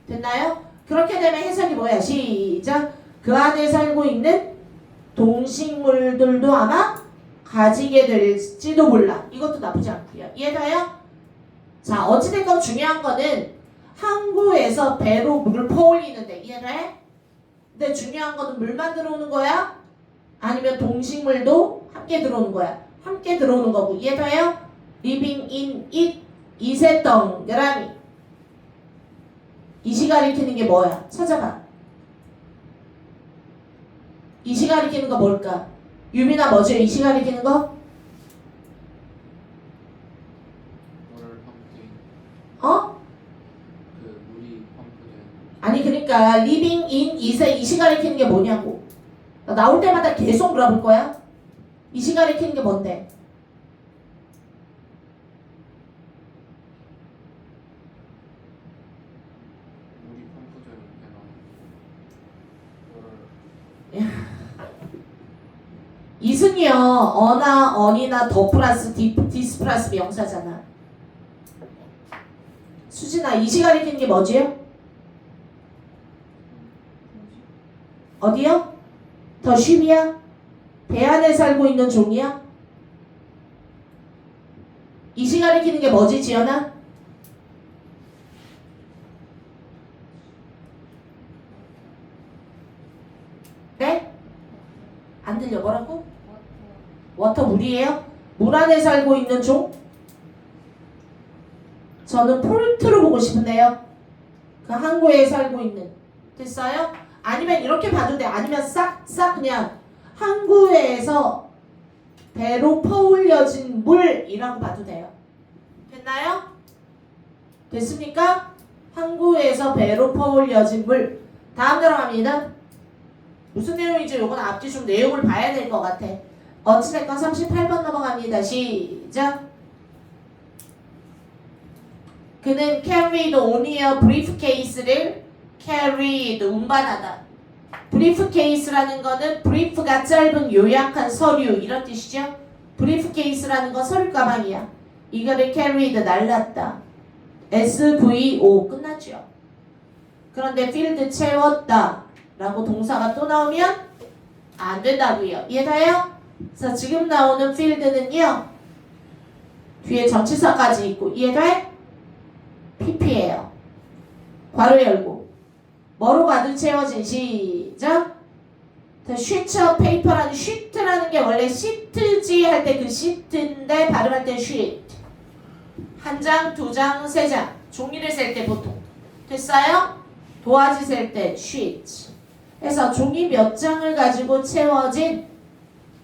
됐나요? 그렇게 되면 해석이 뭐야? 시작. 그 안에 살고 있는 동식물들도 아마 가지게 될지도 몰라. 이것도 나쁘지 않고요. 이해가요? 자, 어찌됐건 중요한 거는 항구에서 배로 물을 퍼올리는데 이해돼? 근데 중요한 거는 물만 들어오는 거야? 아니면 동식물도 함께 들어오는 거야? 함께 들어오는 거고 이해돼요? Living in it 이세 동그라미 이시 가리키는 게 뭐야? 찾아봐. 이시 가리키는 거 뭘까? 유빈아 뭐지? 이시 가리키는 거? 물 함께 어? 그 물이 펌프된 아니 그러니까 living in 이시 가리키는 게 뭐냐고. 나올 때마다 계속 물어볼 거야. 이시 가리키는 게 뭔데? 물이 펌프된 배나 이승이요 어나 언이나 더 플러스 디스 플러스 명사잖아. 수진아 이시 가리키는 게 뭐지요? 어디요? 더 쉽이야? 배 안에 살고 있는 종이야? 이시 가리키는 게 뭐지 지연아? 네? 안 들려 뭐라고? 워터 물이에요? 물 안에 살고 있는 종? 저는 폴트로 보고 싶은데요. 그 항구에 살고 있는. 됐어요? 아니면 이렇게 봐도 돼. 아니면 싹 그냥 항구에서 배로 퍼올려진 물이라고 봐도 돼요. 됐나요? 됐습니까? 항구에서 배로 퍼올려진 물. 다음 들어갑니다. 무슨 내용이지? 요건 앞뒤 좀 내용을 봐야 될 것 같아. 어찌됐건 38번 넘어갑니다. 시작. 그는 carried only a briefcase를 carried 운반하다. briefcase라는 거는 brief가 짧은 요약한 서류 이런 뜻이죠. briefcase라는 건 서류 가방이야. 이거를 carried 날랐다. SVO 끝났죠. 그런데 field 채웠다 라고 동사가 또 나오면 안 된다고요. 이해가요? 그래서 지금 나오는 field는요 뒤에 전치사까지 있고 이해돼? PP예요. 괄호 열고 뭐로 가득 채워진 시작. The sheet of paper라는 sheet라는 게 원래 시트지 할 때 그 시트인데 발음할 때 sheet. 한 장, 두 장, 세 장. 종이를 셀 때 보통. 됐어요? 도화지 셀 때 sheet. 그래서 종이 몇 장을 가지고 채워진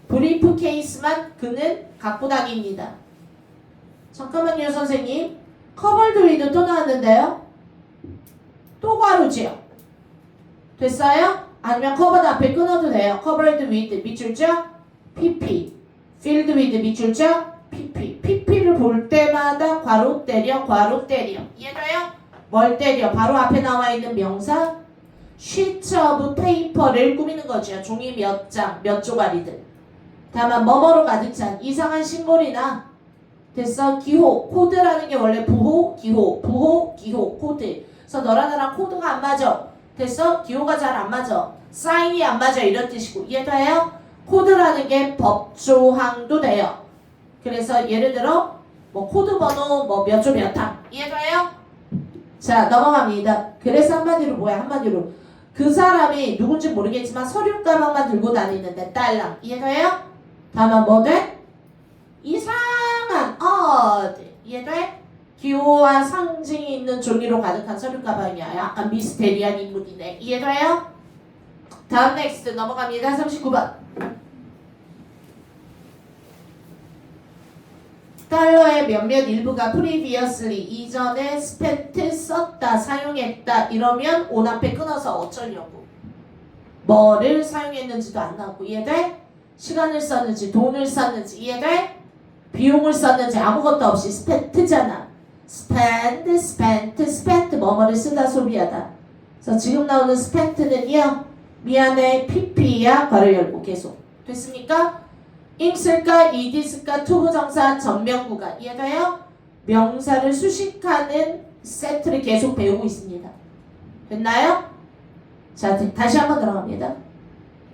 브리프 케이스만 그는 갖고 다닙니다. 잠깐만요 선생님. 커버드 위드 또 나왔는데요. 또 괄호지요. 됐어요? 아니면 커버드 앞에 끊어도 돼요. 커버드 위드 밑줄자 PP 필드 위드 밑줄자 PP PP를 볼 때마다 괄호 때려 이해가요? 뭘 때려? 바로 앞에 나와 있는 명사 sheet of paper를 꾸미는 거죠. 종이 몇 장, 몇 조각이든. 다만 뭐뭐로 가득 찬 이상한 심볼이나 됐어? 기호, 코드라는 게 원래 부호, 기호, 코드. 그래서 너랑 나랑 코드가 안 맞아. 됐어? 기호가 잘 안 맞아. 사인이 안 맞아. 이런 뜻이고. 이해돼요? 코드라는 게 법조항도 돼요. 그래서 예를 들어 뭐 코드 번호 뭐 몇 조 몇 항. 이해돼요? 자 넘어갑니다. 그래서 한마디로 뭐야? 한마디로 그 사람이 누군지 모르겠지만 서류 가방만 들고 다니는데 딸랑. 이해돼요? 다만 뭐 돼? 이상한 이해돼? 기호와 상징이 있는 종이로 가득한 서류 가방이야. 약간 미스테리한 인물이네. 이해돼요? 다음 넥스트 넘어갑니다. 39번. 달러의 몇몇 일부가 previously 이전에 spent 썼다 사용했다 이러면 온 앞에 끊어서 어쩌려고. 뭐를 사용했는지도 안 나오고 이해돼? 시간을 썼는지 돈을 썼는지 이해돼? 비용을 썼는지 아무것도 없이 spent잖아. spent 뭐뭐를 쓰다 소비하다. 그래서 지금 나오는 spent는요 미안해 pp야 괄호 열고 계속 됐습니까? ing 쓸까 ed 쓸까 투부정사 전명구가 이해돼요? 명사를 수식하는 세트를 계속 배우고 있습니다. 됐나요? 자 다시 한번 들어갑니다.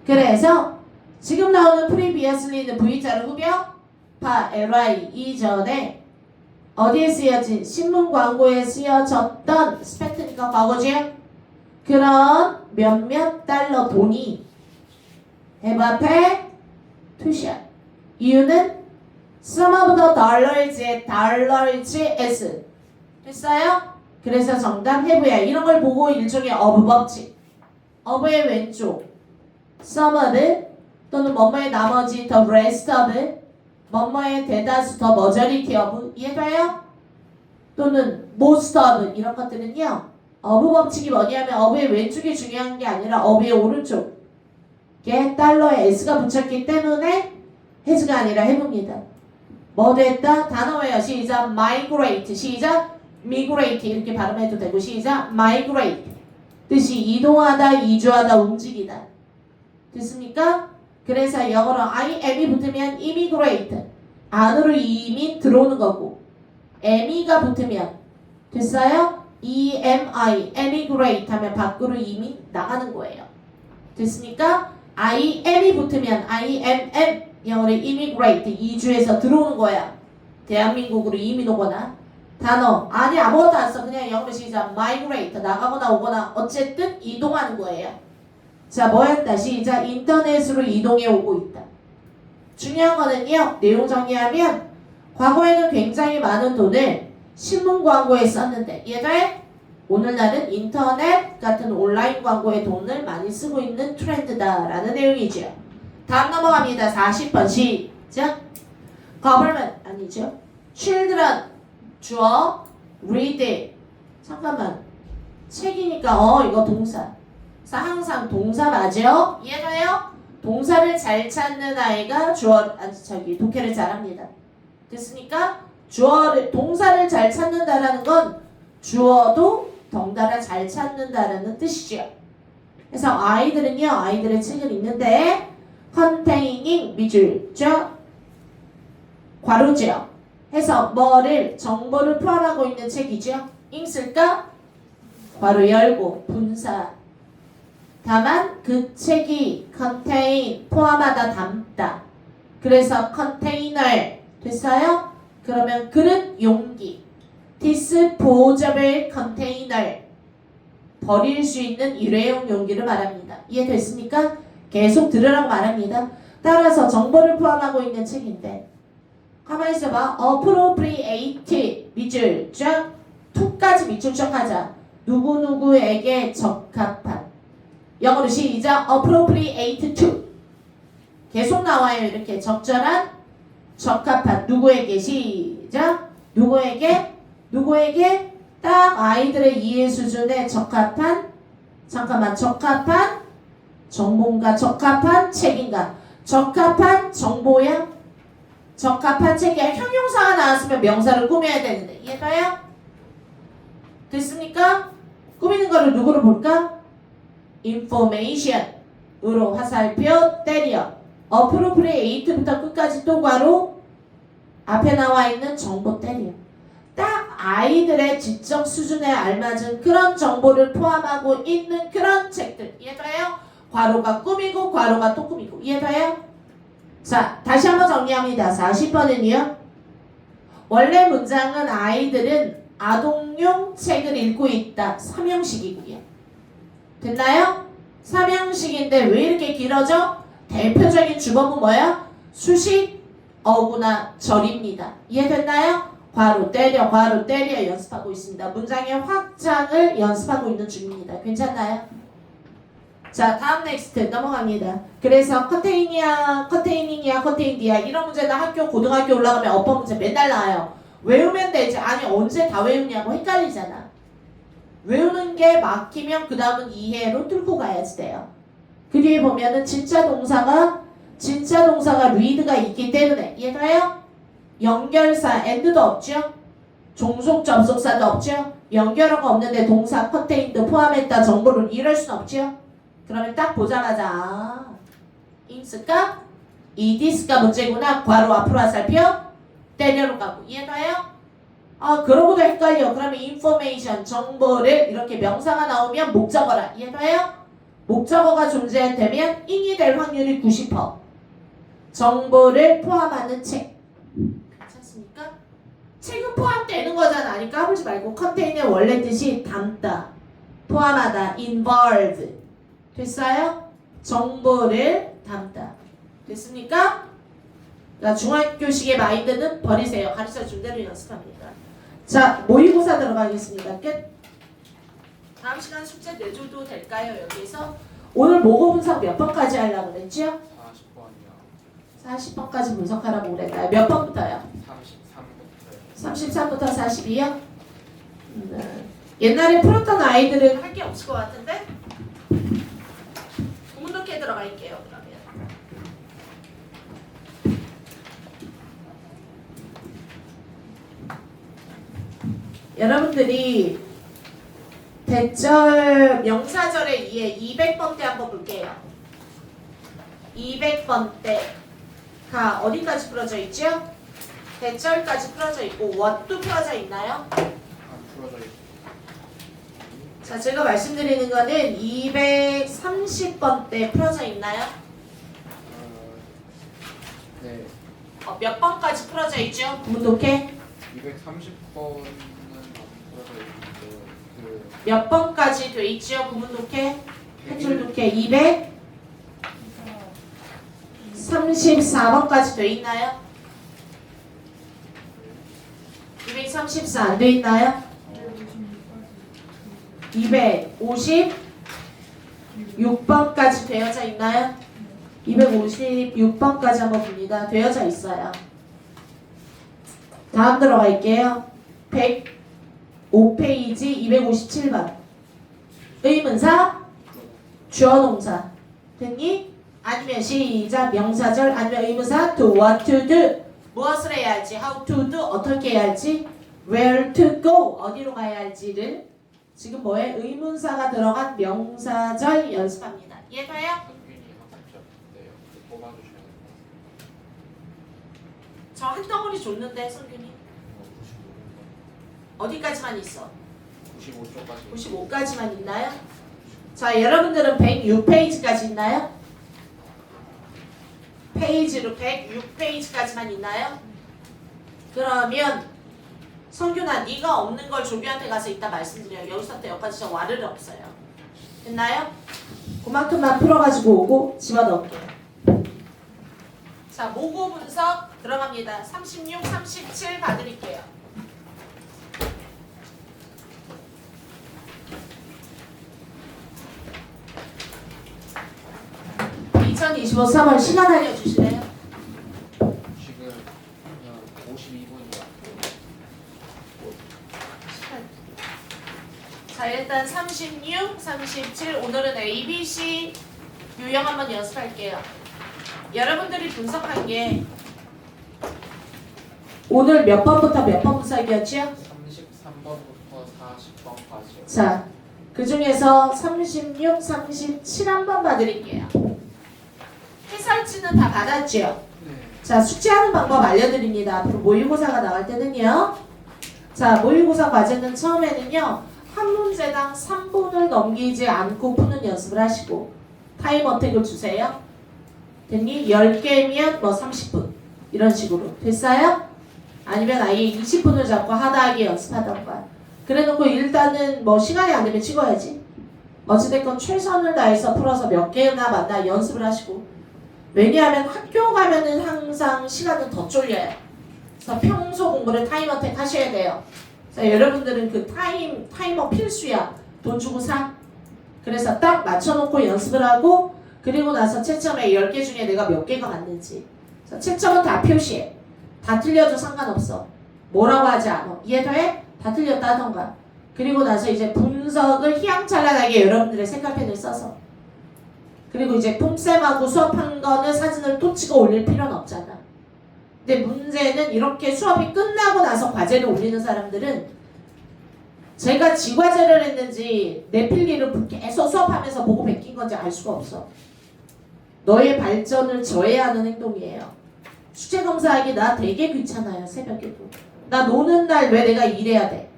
그래서 지금 나오는 previously는 V자로 후벼 ly 이전에 어디에 쓰여진 신문 광고에 쓰여졌던 spent니까 과거지요. 그런 몇몇 달러 돈이 have 앞에 투샷 이유는 some of the dollars as 됐어요? 그래서 정답 have야. 이런 걸 보고 일종의 of 법칙 of의 왼쪽 some of 또는 뭐뭐의 나머지 the rest of 뭐뭐의 대다수 더 majority of 이해가요? 또는 most of 이런 것들은요 of 법칙이 뭐냐면 of의 왼쪽이 중요한 게 아니라 of의 오른쪽에 달러에 s가 붙였기 때문에 has가 아니라 have입니다. 뭐 됐다? 단어 외워. 시작 migrate 시작 migrate 이렇게 발음해도 되고 시작 migrate 뜻이 이동하다 이주하다 움직이다 됐습니까? 그래서 영어로 I am이 붙으면 immigrate 안으로 이민 들어오는 거고 am이가 붙으면 됐어요? emi emigrate 하면 밖으로 이민 나가는 거예요. 됐습니까? I am이 붙으면 I am 영어로 immigrate 이주해서 들어오는 거야. 대한민국으로 이민 오거나 단어 아니 아무것도 안 써. 그냥 영어로 시작 migrate 나가거나 오거나 어쨌든 이동하는 거예요. 자 뭐였다 시작 인터넷으로 이동해 오고 있다. 중요한 거는요 내용 정리하면 과거에는 굉장히 많은 돈을 신문 광고에 썼는데 이해돼? 오늘날은 인터넷 같은 온라인 광고에 돈을 많이 쓰고 있는 트렌드다라는 내용이죠. 다음 넘어갑니다. 40번 시작 government 아니죠 children 주어 read 잠깐만 책이니까 이거 동사 그래서 항상 동사 맞죠? 이해가요? 동사를 잘 찾는 아이가 독해를 잘합니다. 됐습니까? 동사를 잘 찾는다라는 건 주어도 덩달아 잘 찾는다라는 뜻이죠. 그래서 아이들은요 아이들의 책을 읽는데 containing 밑줄죠 괄호죠. 해서 뭐를 정보를 포함하고 있는 책이죠. ing 쓸까? 괄호 열고 분사 다만 그 책이 contain 포함하다 담다 그래서 container 됐어요? 그러면 그릇 용기 disposable container 버릴 수 있는 일회용 용기를 말합니다. 이해됐습니까? 계속 들으라고 말합니다. 따라서 정보를 포함하고 있는 책인데 가만히 있어봐. appropriate 밑줄 쫙 to까지 밑줄 쫙 하자. 누구누구에게 적합한 영어로 시작 appropriate to 계속 나와요. 이렇게 적절한 적합한 누구에게 시작 누구에게 딱 아이들의 이해 수준에 적합한 잠깐만 적합한 정보인가 적합한 책인가 적합한 정보야 적합한 책이야. 형용사가 나왔으면 명사를 꾸며야 되는데 이해가요? 됐습니까? 꾸미는 거를 누구로 볼까? information으로 화살표 때려 appropriate부터 끝까지 또 괄호 앞에 나와 있는 정보 때려 딱 아이들의 지적 수준에 알맞은 그런 정보를 포함하고 있는 그런 책들 이해가요? 괄호가 꾸미고 괄호가 또 꾸미고 이해가요? 자 다시 한번 정리합니다. 40번은요 원래 문장은 아이들은 아동용 책을 읽고 있다. 3형식이고요. 됐나요? 3형식인데 왜 이렇게 길어져? 대표적인 주법은 뭐야? 수식, 어구나 절입니다. 이해됐나요? 괄호 때려 연습하고 있습니다. 문장의 확장을 연습하고 있는 중입니다. 괜찮나요? 자 다음 넥스트 넘어갑니다. 그래서 컨테이닝이야 이런 문제는 학교 고등학교 올라가면 어법 문제 맨날 나와요. 외우면 되지. 아니 언제 다 외우냐고 헷갈리잖아. 외우는 게 막히면 그 다음은 이해로 뚫고 가야지 돼요. 그 뒤에 보면은 진짜 동사가 read가 있기 때문에 이해가요? 연결사 and도 없죠? 종속 접속사도 없죠? 연결어가 없는데 동사 contained 포함했다 정보를 이럴 순 없죠? 그러면 딱 보자마자 in스까 ed스가 문제구나. 괄호 앞으로 화살표 때려로 가고 이해가요? 그러고도 헷갈려. 그러면 information 정보를 이렇게 명사가 나오면 목적어라. 이해가요? 목적어가 존재되면 in이 될 확률이 90%. 정보를 포함하는 책. 괜찮습니까? 책은 포함되는 거잖아. 아니 까불지 말고 컨테이너의 원래 뜻이 담다, 포함하다, involve. 됐어요? 정보를 담다. 됐습니까? 자, 중학교식의 마인드는 버리세요. 가르쳐준 대로 연습합니다. 자, 모의고사 들어가겠습니다. 끝. 다음 시간 숙제 내줘도 될까요? 여기서 오늘 모고 분석 몇 번까지 하려고 그랬죠? 40번이요. 40번까지 분석하라고 그랬나요? 몇 번부터요? 33부터요. 33부터 42요? 옛날에 풀었던 아이들은 할 게 없을 것 같은데? 구문독해 들어갈게요. 그러면 여러분들이 대절 명사절의 이해 200번 때 한번 볼게요. 200번 때가 어디까지 풀어져 있죠? 대절까지 풀어져 있고 what도 풀어져 있나요? 풀어져 있어요. 자, 제가 말씀드리는 거는 230번 때 풀어져 있나요? 네. 몇 번까지 풀어져 있죠? 구문독해 230번은 안 풀어져 있는데 몇 번까지 돼 있죠? 구문독해 한 줄 독해 234번까지 돼 있나요? 234 안 돼 있나요? 256번까지 되어져 있나요? 256번까지 한번 봅니다. 되어져 있어요. 다음 들어갈게요. 105페이지 257번. 의문사, 주어동사. 됐니? 아니면 시작 명사절 아니면 의문사 to what to do. 무엇을 해야 할지, how to do 어떻게 해야 할지, where to go 어디로 가야 할지를 지금 뭐에 의문사가 들어간 명사절 연습합니다. 이해가요? 성균이 학습자인데요. 뽑아주셔야 돼요. 저 한 덩어리 줬는데 성균이 95번. 어디까지만 있어? 95초까지. 95까지만 있나요? 자, 여러분들은 106페이지까지 있나요? 페이지로 106페이지까지만 있나요? 그러면 성균아, 네가 없는 걸 조교한테 가서 이따 말씀드려요. 여기서부터 여기까지 저 와르르 없어요. 됐나요? 그만큼만 풀어가지고 오고 집어넣을게요. 자, 모고 분석 들어갑니다. 36, 37 봐드릴게요. 2025 3월 시간 알려주실래요? 지금 52분이요. 자, 일단 36, 37 오늘은 ABC 유형 한번 연습할게요. 여러분들이 분석한 게 오늘 몇 번부터 몇 번 분석이었죠? 33번부터 40번까지요. 자, 그 중에서 36, 37 한번 봐드릴게요. 해설지는 다 받았죠? 네. 자, 숙제하는 방법 알려드립니다. 앞으로 모의고사가 나갈 때는요. 자, 모의고사 과제는 처음에는요. 한 문제당 3분을 넘기지 않고 푸는 연습을 하시고 타임 어택을 주세요. 됐니? 10개면 뭐 30분 이런 식으로 됐어요? 아니면 아예 20분을 잡고 하다하게 연습하던가 그래놓고 일단은 뭐 시간이 안 되면 찍어야지. 어찌됐건 최선을 다해서 풀어서 몇 개나 만나 연습을 하시고 왜냐하면 학교 가면은 항상 시간은 더 쫄려요. 그래서 평소 공부를 타임 어택 하셔야 돼요. 자, 여러분들은 그 타이머 필수야. 돈 주고 사. 그래서 딱 맞춰놓고 연습을 하고 그리고 나서 채점에 10개 중에 내가 몇 개가 맞는지. 그래서 채점은 다 표시해. 다 틀려도 상관없어. 뭐라고 하지 않아. 이해돼? 다 틀렸다 하던가. 그리고 나서 이제 분석을 희양찬란하게 여러분들의 생각펜을 써서 그리고 이제 폼쌤하고 수업한 거는 사진을 또 찍어 올릴 필요는 없잖아. 근데 문제는 이렇게 수업이 끝나고 나서 과제를 올리는 사람들은 제가 지과제를 했는지 내 필기를 계속 수업하면서 보고 베낀 건지 알 수가 없어. 너의 발전을 저해하는 행동이에요. 수제 검사하기 나 되게 귀찮아요. 새벽에도. 나 노는 날 왜 내가 일해야 돼?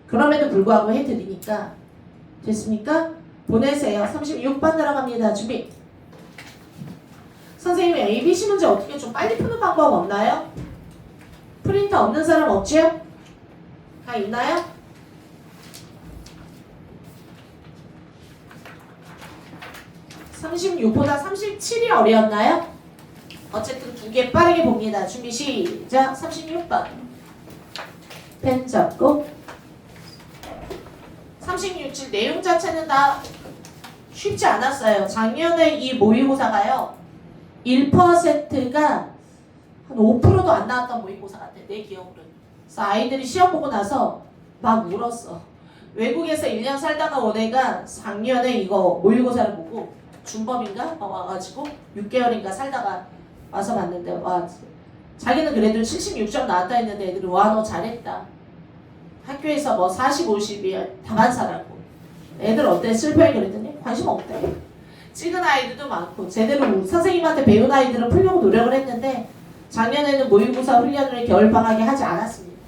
그럼에도 불구하고 해드리니까. 됐습니까? 보내세요. 36번 들어갑니다. 준비. 선생님 ABC 문제 어떻게 좀 빨리 푸는 방법 없나요? 프린터 없는 사람 없지요? 다 있나요? (36보다) (37이) 어려웠나요? 어쨌든 두 개 빠르게 봅니다. 준비 시작. 36번 펜 잡고 36칠 내용 자체는 다 쉽지 않았어요. 작년에 이 모의고사가요 1%가 한 5%도 안 나왔던 모의고사 같아 내 기억으로는. 그래서 아이들이 시험 보고 나서 막 울었어. 외국에서 1년 살다가 온 애가 작년에 이거 모의고사를 보고 준법인가? 와가지고 6개월인가 살다가 와서 봤는데 와 자기는 그래도 76점 나왔다 했는데 애들이 와 너 잘했다. 학교에서 뭐 40, 50이 다반사라고. 애들 어때? 슬퍼해 그랬더니 관심 없대. 찍은 아이들도 많고 제대로 선생님한테 배운 아이들은 풀려고 노력을 했는데 작년에는 모의고사 훈련을 겨울방학에 하지 않았습니다.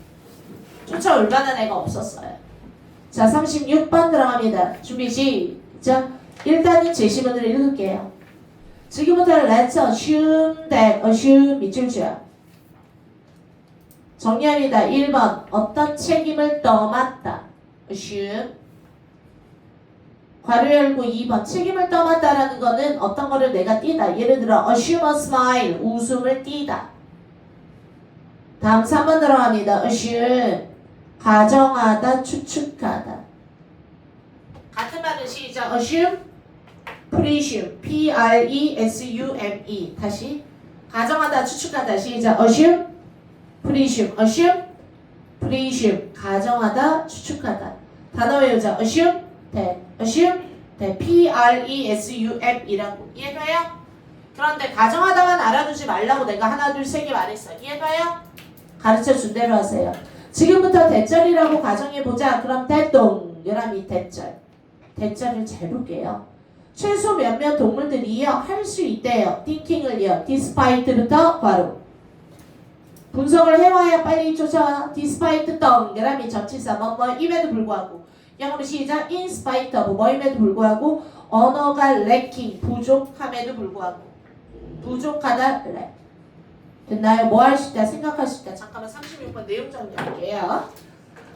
쫓아올 만한 애가 없었어요. 자 36번 들어갑니다. 준비 시작. 일단은 제시문을 읽을게요. 지금부터 let's assume that assume 밑줄 줘. 정리합니다. 1번 어떤 책임을 떠맡다. assume 괄호 열고 2번 책임을 떠맡다라는 거는 어떤 거를 내가 띄다. 예를 들어 assume a smile 웃음을 띄다. 다음 3번 들어갑니다. assume 가정하다 추측하다. 같은 말은 시작. assume presume P-R-E-S-U-M-E 다시 가정하다 추측하다 시작. assume presume assume presume 가정하다 추측하다. 단어 외우자. assume that assume that P-R-E-S-U-M-E라고. 이해돼요? 그런데 가정하다만 알아두지 말라고 내가 하나 둘 세 개 말했어. 이해돼요? 가르쳐 준 대로 하세요. 지금부터 대절이라고 가정해보자. 그럼 동그라미 대절. 대절을 잘 볼게요. 최소 몇몇 동물들이요 할 수 있대요. thinking을요 despite부터 괄호 분석을 해와야 빨리 쫓아와. despite 동그라미 전치사 뭐임에도 불구하고. 영어로 시작. in spite of 뭐임에도 불구하고 언어가 lacking 부족함에도 불구하고. 부족하다 lack. 됐나요? 뭐 할 수 있다 생각할 수 있다. 잠깐만 36번 내용 정리할게요.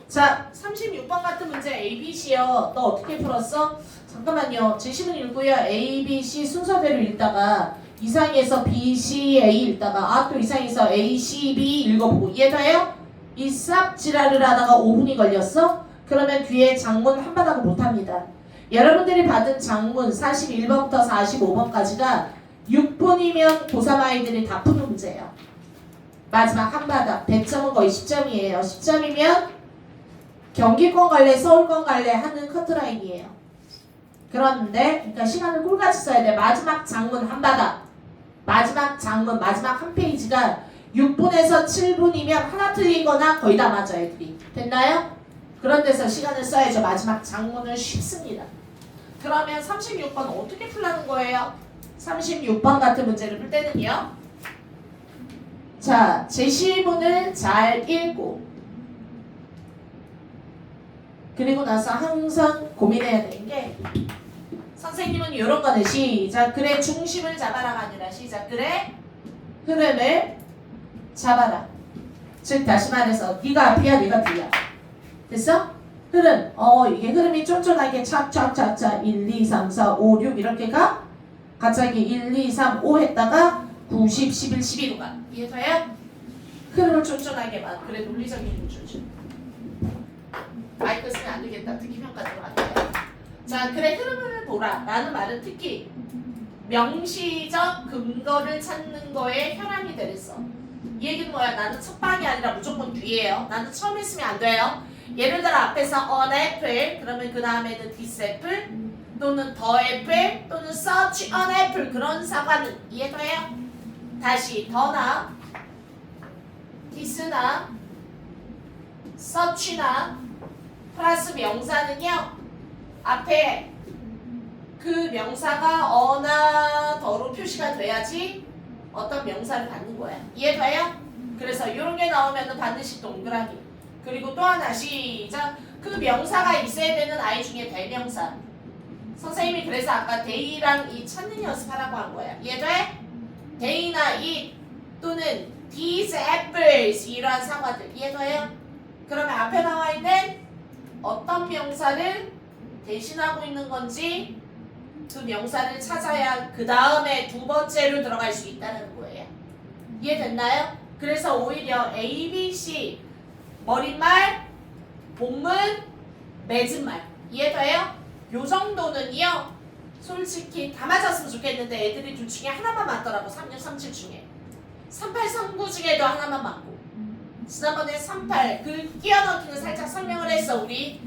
자 36번 같은 문제 ABC요. 너 어떻게 풀었어? 잠깐만요. 제시문 읽고요. A, B, C 순서대로 읽다가 이상에서 B, C, A 읽다가 또 이상에서 A, C, B 읽어보고. 이해돼요? 이 쌉 지랄을 하다가 5분이 걸렸어? 그러면 뒤에 장문 한 바닥을 못합니다. 여러분들이 받은 장문 41번부터 45번까지가 6분이면 고3 아이들이 다 푸는 문제예요. 마지막 한 바닥 100점은 거의 10점이에요. 10점이면 경기권 갈래 서울권 갈래 하는 커트라인이에요. 그런데 그러니까 시간을 꿀같이 써야 돼. 마지막 장문 한 바닥 마지막 장문 마지막 한 페이지가 6분에서 7분이면 하나 틀리거나 거의 다 맞아요. 애들이. 됐나요? 그런 데서 시간을 써야죠. 마지막 장문은 쉽습니다. 그러면 36번 어떻게 풀라는 거예요? 36번 같은 문제를 풀 때는요. 자, 제시문을 잘 읽고 그리고 나서 항상 고민해야 되는 게 선생님은 이런 거는 시작. 글의 중심을 잡아라가 아니라 시작. 글의 흐름을 잡아라. 즉 다시 말해서 네가 앞이야 네가 뒤야. 됐어? 흐름. 이게 흐름이 쫀쫀하게 착착착착 1, 2, 3, 4, 5, 6 이렇게 가? 갑자기 1, 2, 3, 5 했다가 9, 10, 11, 12로 가. 이해돼요? 흐름을 쫀쫀하게만. 그래 논리적인 힘을 주죠. 마이크 쓰면 안 되겠다. 특히 평가 들어갈 거예요. 자, 그래 흐름을 보라 라는 말은 특히 명시적 근거를 찾는 거에 혈안이 되랬어. 이 얘기는 뭐야? 나는 첫 방이 아니라 무조건 뒤에요. 나는 처음 했으면 안 돼요. 예를 들어 앞에서 on apple 그러면 그 다음에는 this apple 또는 더 애플 또는 search on 애플 그런 사과는 이해돼요? 다시 더나 this나 search나 플러스 명사는요 앞에 그 명사가 어나 더로 표시가 돼야지 어떤 명사를 받는 거야. 이해돼요? 그래서 이런 게 나오면 반드시 동그라미. 그리고 또 하나 시작. 그 명사가 있어야 되는 아이 중에 대명사. 선생님이 그래서 아까 데이랑 이 찾는 연습하라고 한 거야. 이해돼? 데이나 이 또는 these apples 이러한 사과들. 이해돼요? 그러면 앞에 나와 있는 어떤 명사를 대신하고 있는 건지 그 명사를 찾아야 그 다음에 두 번째로 들어갈 수 있다는 거예요. 이해됐나요? 그래서 오히려 A, B, C 머릿말, 본문, 맺은말 이해돼요? 요 정도는요 솔직히 다 맞았으면 좋겠는데 애들이 둘 중에 하나만 맞더라고. 36, 37 중에 38, 39 중에도 하나만 맞고 지난번에 38 그 끼어넣기는 살짝 설명을 했어. 우리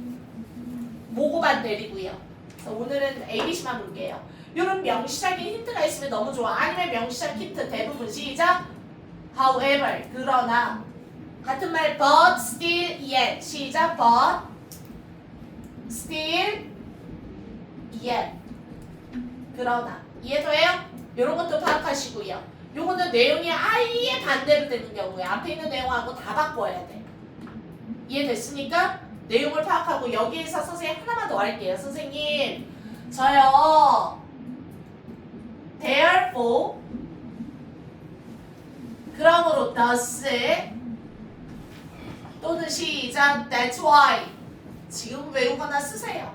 모고반 내리고요. 그래서 오늘은 ABC만 볼게요. 이런 명시적인 힌트가 있으면 너무 좋아. 아니면 명시적 힌트 대부분 시작. However 그러나 같은 말 but still yet 시작. but still yet 그러나 이해돼요? 이런 것도 파악하시고요. 요거는 내용이 아예 반대로 되는 경우에 앞에 있는 내용하고 다 바꿔야 돼. 이해됐습니까? 내용을 파악하고 여기에서 선생님 하나만 더 할게요. 선생님 저요 therefore 그러므로 thus 또는 시작 that's why 지금 외우거나 쓰세요.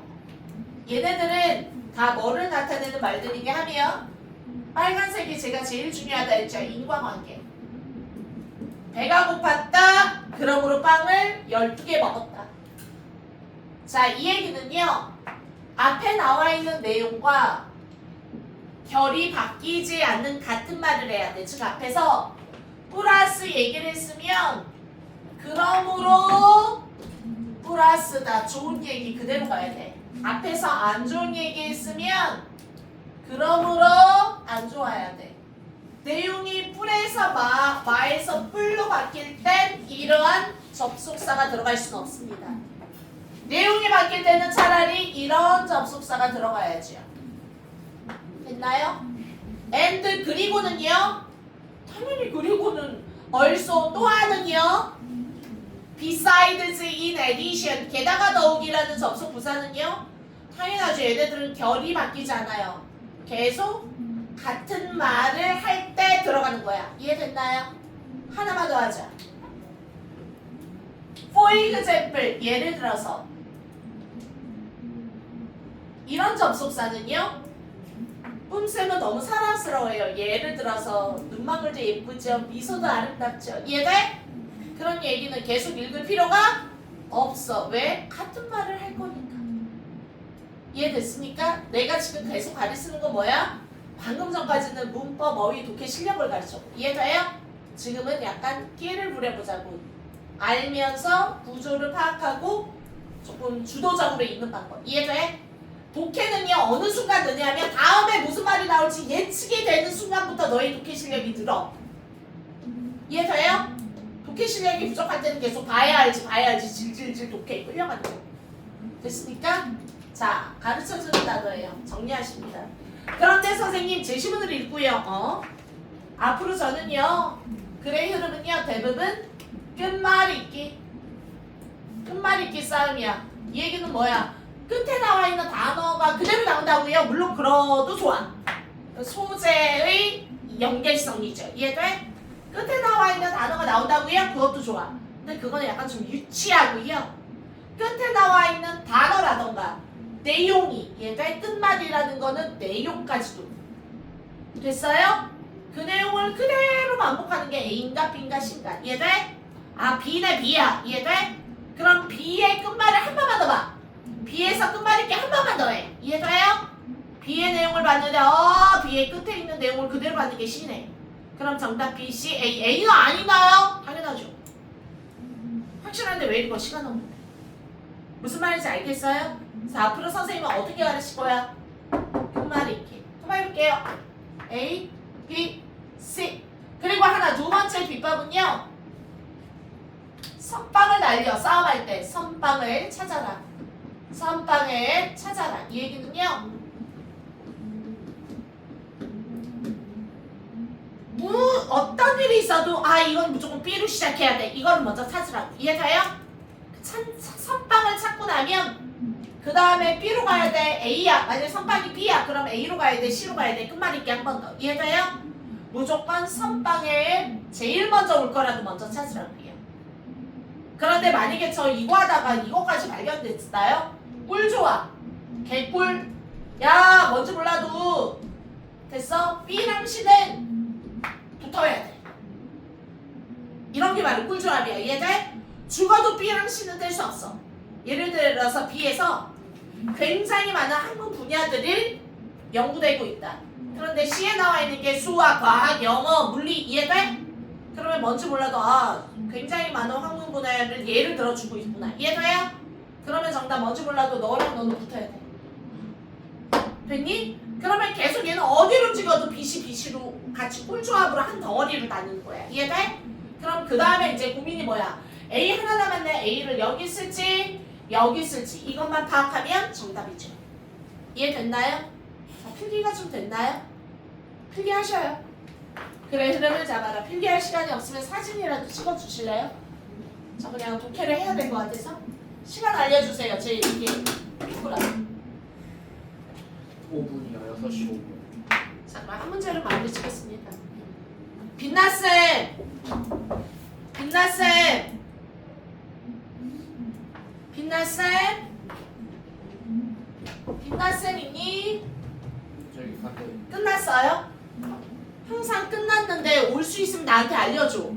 얘네들은 다 뭐를 나타내는 말들이게 하면 빨간색이 제가 제일 중요하다 했죠. 인과관계. 배가 고팠다. 그러므로 빵을 12개 먹었다. 자, 이 얘기는요. 앞에 나와 있는 내용과 결이 바뀌지 않는 같은 말을 해야 돼. 즉 앞에서 플러스 얘기를 했으면 그러므로 플러스다. 좋은 얘기 그대로 가야 돼. 앞에서 안 좋은 얘기 했으면 그러므로 안 좋아야 돼. 내용이 뿔에서 마에서 뿔로 바뀔 땐 이러한 접속사가 들어갈 수는 없습니다. 내용이 바뀔 때는 차라리 이런 접속사가 들어가야죠. 됐나요? and 그리고는요. 당연히 그리고는 also 또한은요. besides in addition 게다가 더욱이라는 접속 부사는요. 당연하죠. 얘네들은 결이 바뀌지 않아요. 계속 같은 말을 할 때 들어가는 거야. 이해됐나요? 하나만 더 하자. For example 예를 들어서 이런 접속사는요. 뿜쌤은 너무 사랑스러워요. 예를 들어서 눈망울도 예쁘죠. 미소도 아름답죠. 이해돼? 그런 얘기는 계속 읽을 필요가 없어. 왜? 같은 말을 할 거니까. 이해됐습니까? 내가 지금 계속 가르치는 건 뭐야? 방금 전까지는 문법, 어휘, 독해 실력을 가르쳤고 이해돼요? 지금은 약간 끼를 부려보자고. 알면서 구조를 파악하고 조금 주도적으로 읽는 방법. 이해돼? 독해는요 어느 순간 느냐면 다음에 무슨 말이 나올지 예측이 되는 순간부터 너의 독해 실력이 늘어. 이해돼요? 독해 실력이 부족할 때는 계속 봐야 알지 질질질 독해에 끌려가는 거. 됐습니까? 자, 가르쳐주는 단어예요. 정리하십니다. 그런데 선생님 제시문을 읽고요. 앞으로 저는요. 글의 흐름은요. 대부분 끝말잇기 싸움이야. 이 얘기는 뭐야? 끝에 나와 있는 단어가 그대로 나온다고요? 물론 그러도 좋아. 소재의 연결성이죠. 이해돼? 끝에 나와 있는 단어가 나온다고요? 그것도 좋아. 근데 그거는 약간 좀 유치하고요. 끝에 나와 있는 단어라던가 내용이 얘가 끝말이라는 거는 내용까지도 됐어요? 그 내용을 그대로 반복하는 게 A인가 B인가 C인가 이해돼? 아 B네 B야 이해돼? 그럼 B의 끝말을 한 번만 더 봐. B에서 끝말잇기 한 번만 더 해. 이해돼요? B의 내용을 봤는데 B의 끝에 있는 내용을 그대로 받는 게 C네. 그럼 정답 B, C, A. A가 아니나요? 당연하죠. 확실한데 왜 읽어? 시간 없는데. 무슨 말인지 알겠어요? 자, 앞으로 선생님은 어떻게 가르칠 거야? 끝말잇기. 그만 해볼게요. A, B, C. 그리고 하나 두 번째 비법은요. 선빵을 날려 싸움할 때 선빵을 찾아라. 선빵을 찾아라. 이 얘기는요. 어떤 일이 있어도 아 이건 무조건 B로 시작해야 돼. 이걸 먼저 찾으라고. 이해돼요? 선빵을 찾고 나면 그 다음에 B로 가야 돼. A야. 만약에 선빵이 B야. 그럼 A로 가야 돼. C로 가야 돼. 끝말잇기 한 번 더. 이해돼요? 무조건 선빵에 제일 먼저 올 거라도 먼저 찾으라고요. 그런데 만약에 저 이거 하다가 이거까지 발견됐어요? 꿀 좋아. 개꿀. 야 뭔지 몰라도 됐어? B랑 C는 붙어야 돼. 이런 게 바로 꿀조합이야. 이해돼? 죽어도 B랑 C는 될 수 없어. 예를 들어서 B에서 굉장히 많은 학문 분야들이 연구되고 있다. 그런데 C에 나와 있는 게 수학, 과학, 영어, 물리 이해돼? 그러면 뭔지 몰라도 아 굉장히 많은 학문 분야를 예를 들어 주고 있구나. 이해돼요? 그러면 정답 뭔지 몰라도 너랑 너는 붙어야 돼. 됐니? 그러면 계속 얘는 어디로 찍어도 BC로 같이 꿀조합으로 한 덩어리로 나누는 거야. 이해돼? 그럼 그 다음에 이제 고민이 뭐야? A 하나 남았네. A를 여기 쓸지 여기 쓸지 이것만 파악하면 정답이죠. 이해됐나요? 자, 필기가 좀 됐나요? 필기하셔요. 그래 흐름을 잡아라. 필기할 시간이 없으면 사진이라도 찍어주실래요? 저 그냥 독해를 해야 될 것 같아서 시간 알려주세요. 제 이게 뭐라 5분이요. 6시 5분. 자 그럼 한 문제를 마무리 짓겠습니다. 빛나쌤 빛나쌤 빛나쌤 빛나쌤이니? 저기 간대. 끝났어요? 항상 끝났는데 올 수 있으면 나한테 알려줘.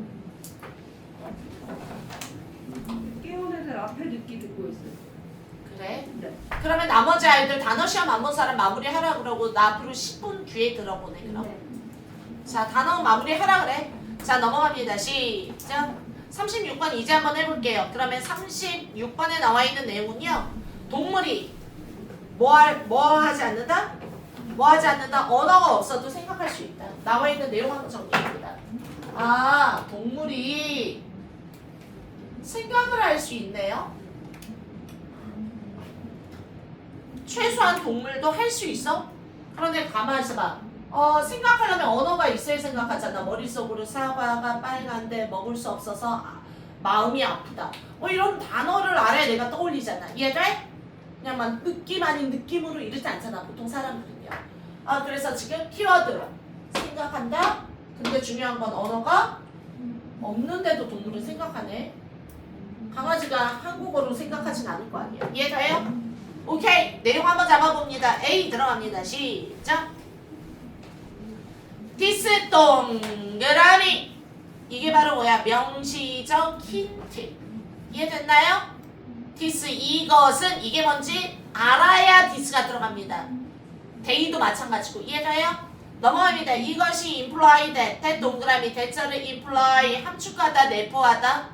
깨운 애들 앞에 듣기 듣고 있어요. 그래? 네. 그러면 나머지 아이들 단어 시험 안 본 사람 마무리하라 그러고 나 앞으로 10분 뒤에 들어보내 그럼. 네. 자 단어 마무리하라 그래. 자 넘어갑니다. 시작. 36번 이제 한번 해볼게요. 그러면 36번에 나와 있는 내용은요. 동물이 뭐 하지 않는다? 뭐 하지 않는다? 언어가 없어도 생각할 수 있다. 나와 있는 내용 한번 정리해봅니다. 아 동물이 생각을 할 수 있네요. 최소한 동물도 할 수 있어? 그런데 가만히 있어봐. 생각하려면 언어가 있어야 생각하잖아. 머릿속으로 사과가 빨간데 먹을 수 없어서 마음이 아프다. 이런 단어를 알아야 내가 떠올리잖아. 이해돼? 그냥 막 느낌 아닌 느낌으로 이러지 않잖아. 보통 사람들은요. 그래서 지금 키워드 생각한다. 근데 중요한 건 언어가 없는데도 동물은 생각하네. 강아지가 한국어로 생각하진 않을 거 아니에요. 이해돼요? 오케이. 내용 한번 잡아봅니다. A 들어갑니다. 시작. 디스 동그라미. 이게 바로 뭐야? 명시적 힌트. 이해됐나요? 디스 이것은 이게 뭔지 알아야 디스가 들어갑니다. 데이도 마찬가지고 이해돼요? 넘어갑니다. 이것이 imply that 동그라미 대절을 imply 함축하다 내포하다.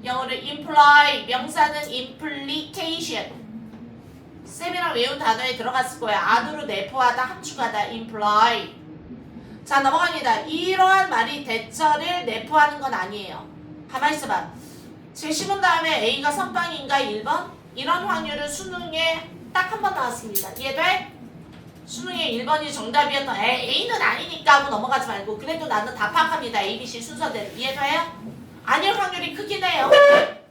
영어로 imply 명사는 implication. 쌤이랑 외운 단어에 들어갔을 거야. 안으로 내포하다 함축하다 imply. 자 넘어갑니다. 이러한 말이 대절을 내포하는 건 아니에요. 가만히 있어봐. 제시문 다음에 A가 선빵인가 1번? 이런 확률은 수능에 딱 한 번 나왔습니다. 이해돼? 수능에 1번이 정답이었던 A는 아니니까 하고 넘어가지 말고 그래도 나는 다 파악합니다. A, B, C 순서대로. 이해돼요? 아닐 확률이 크긴 해요.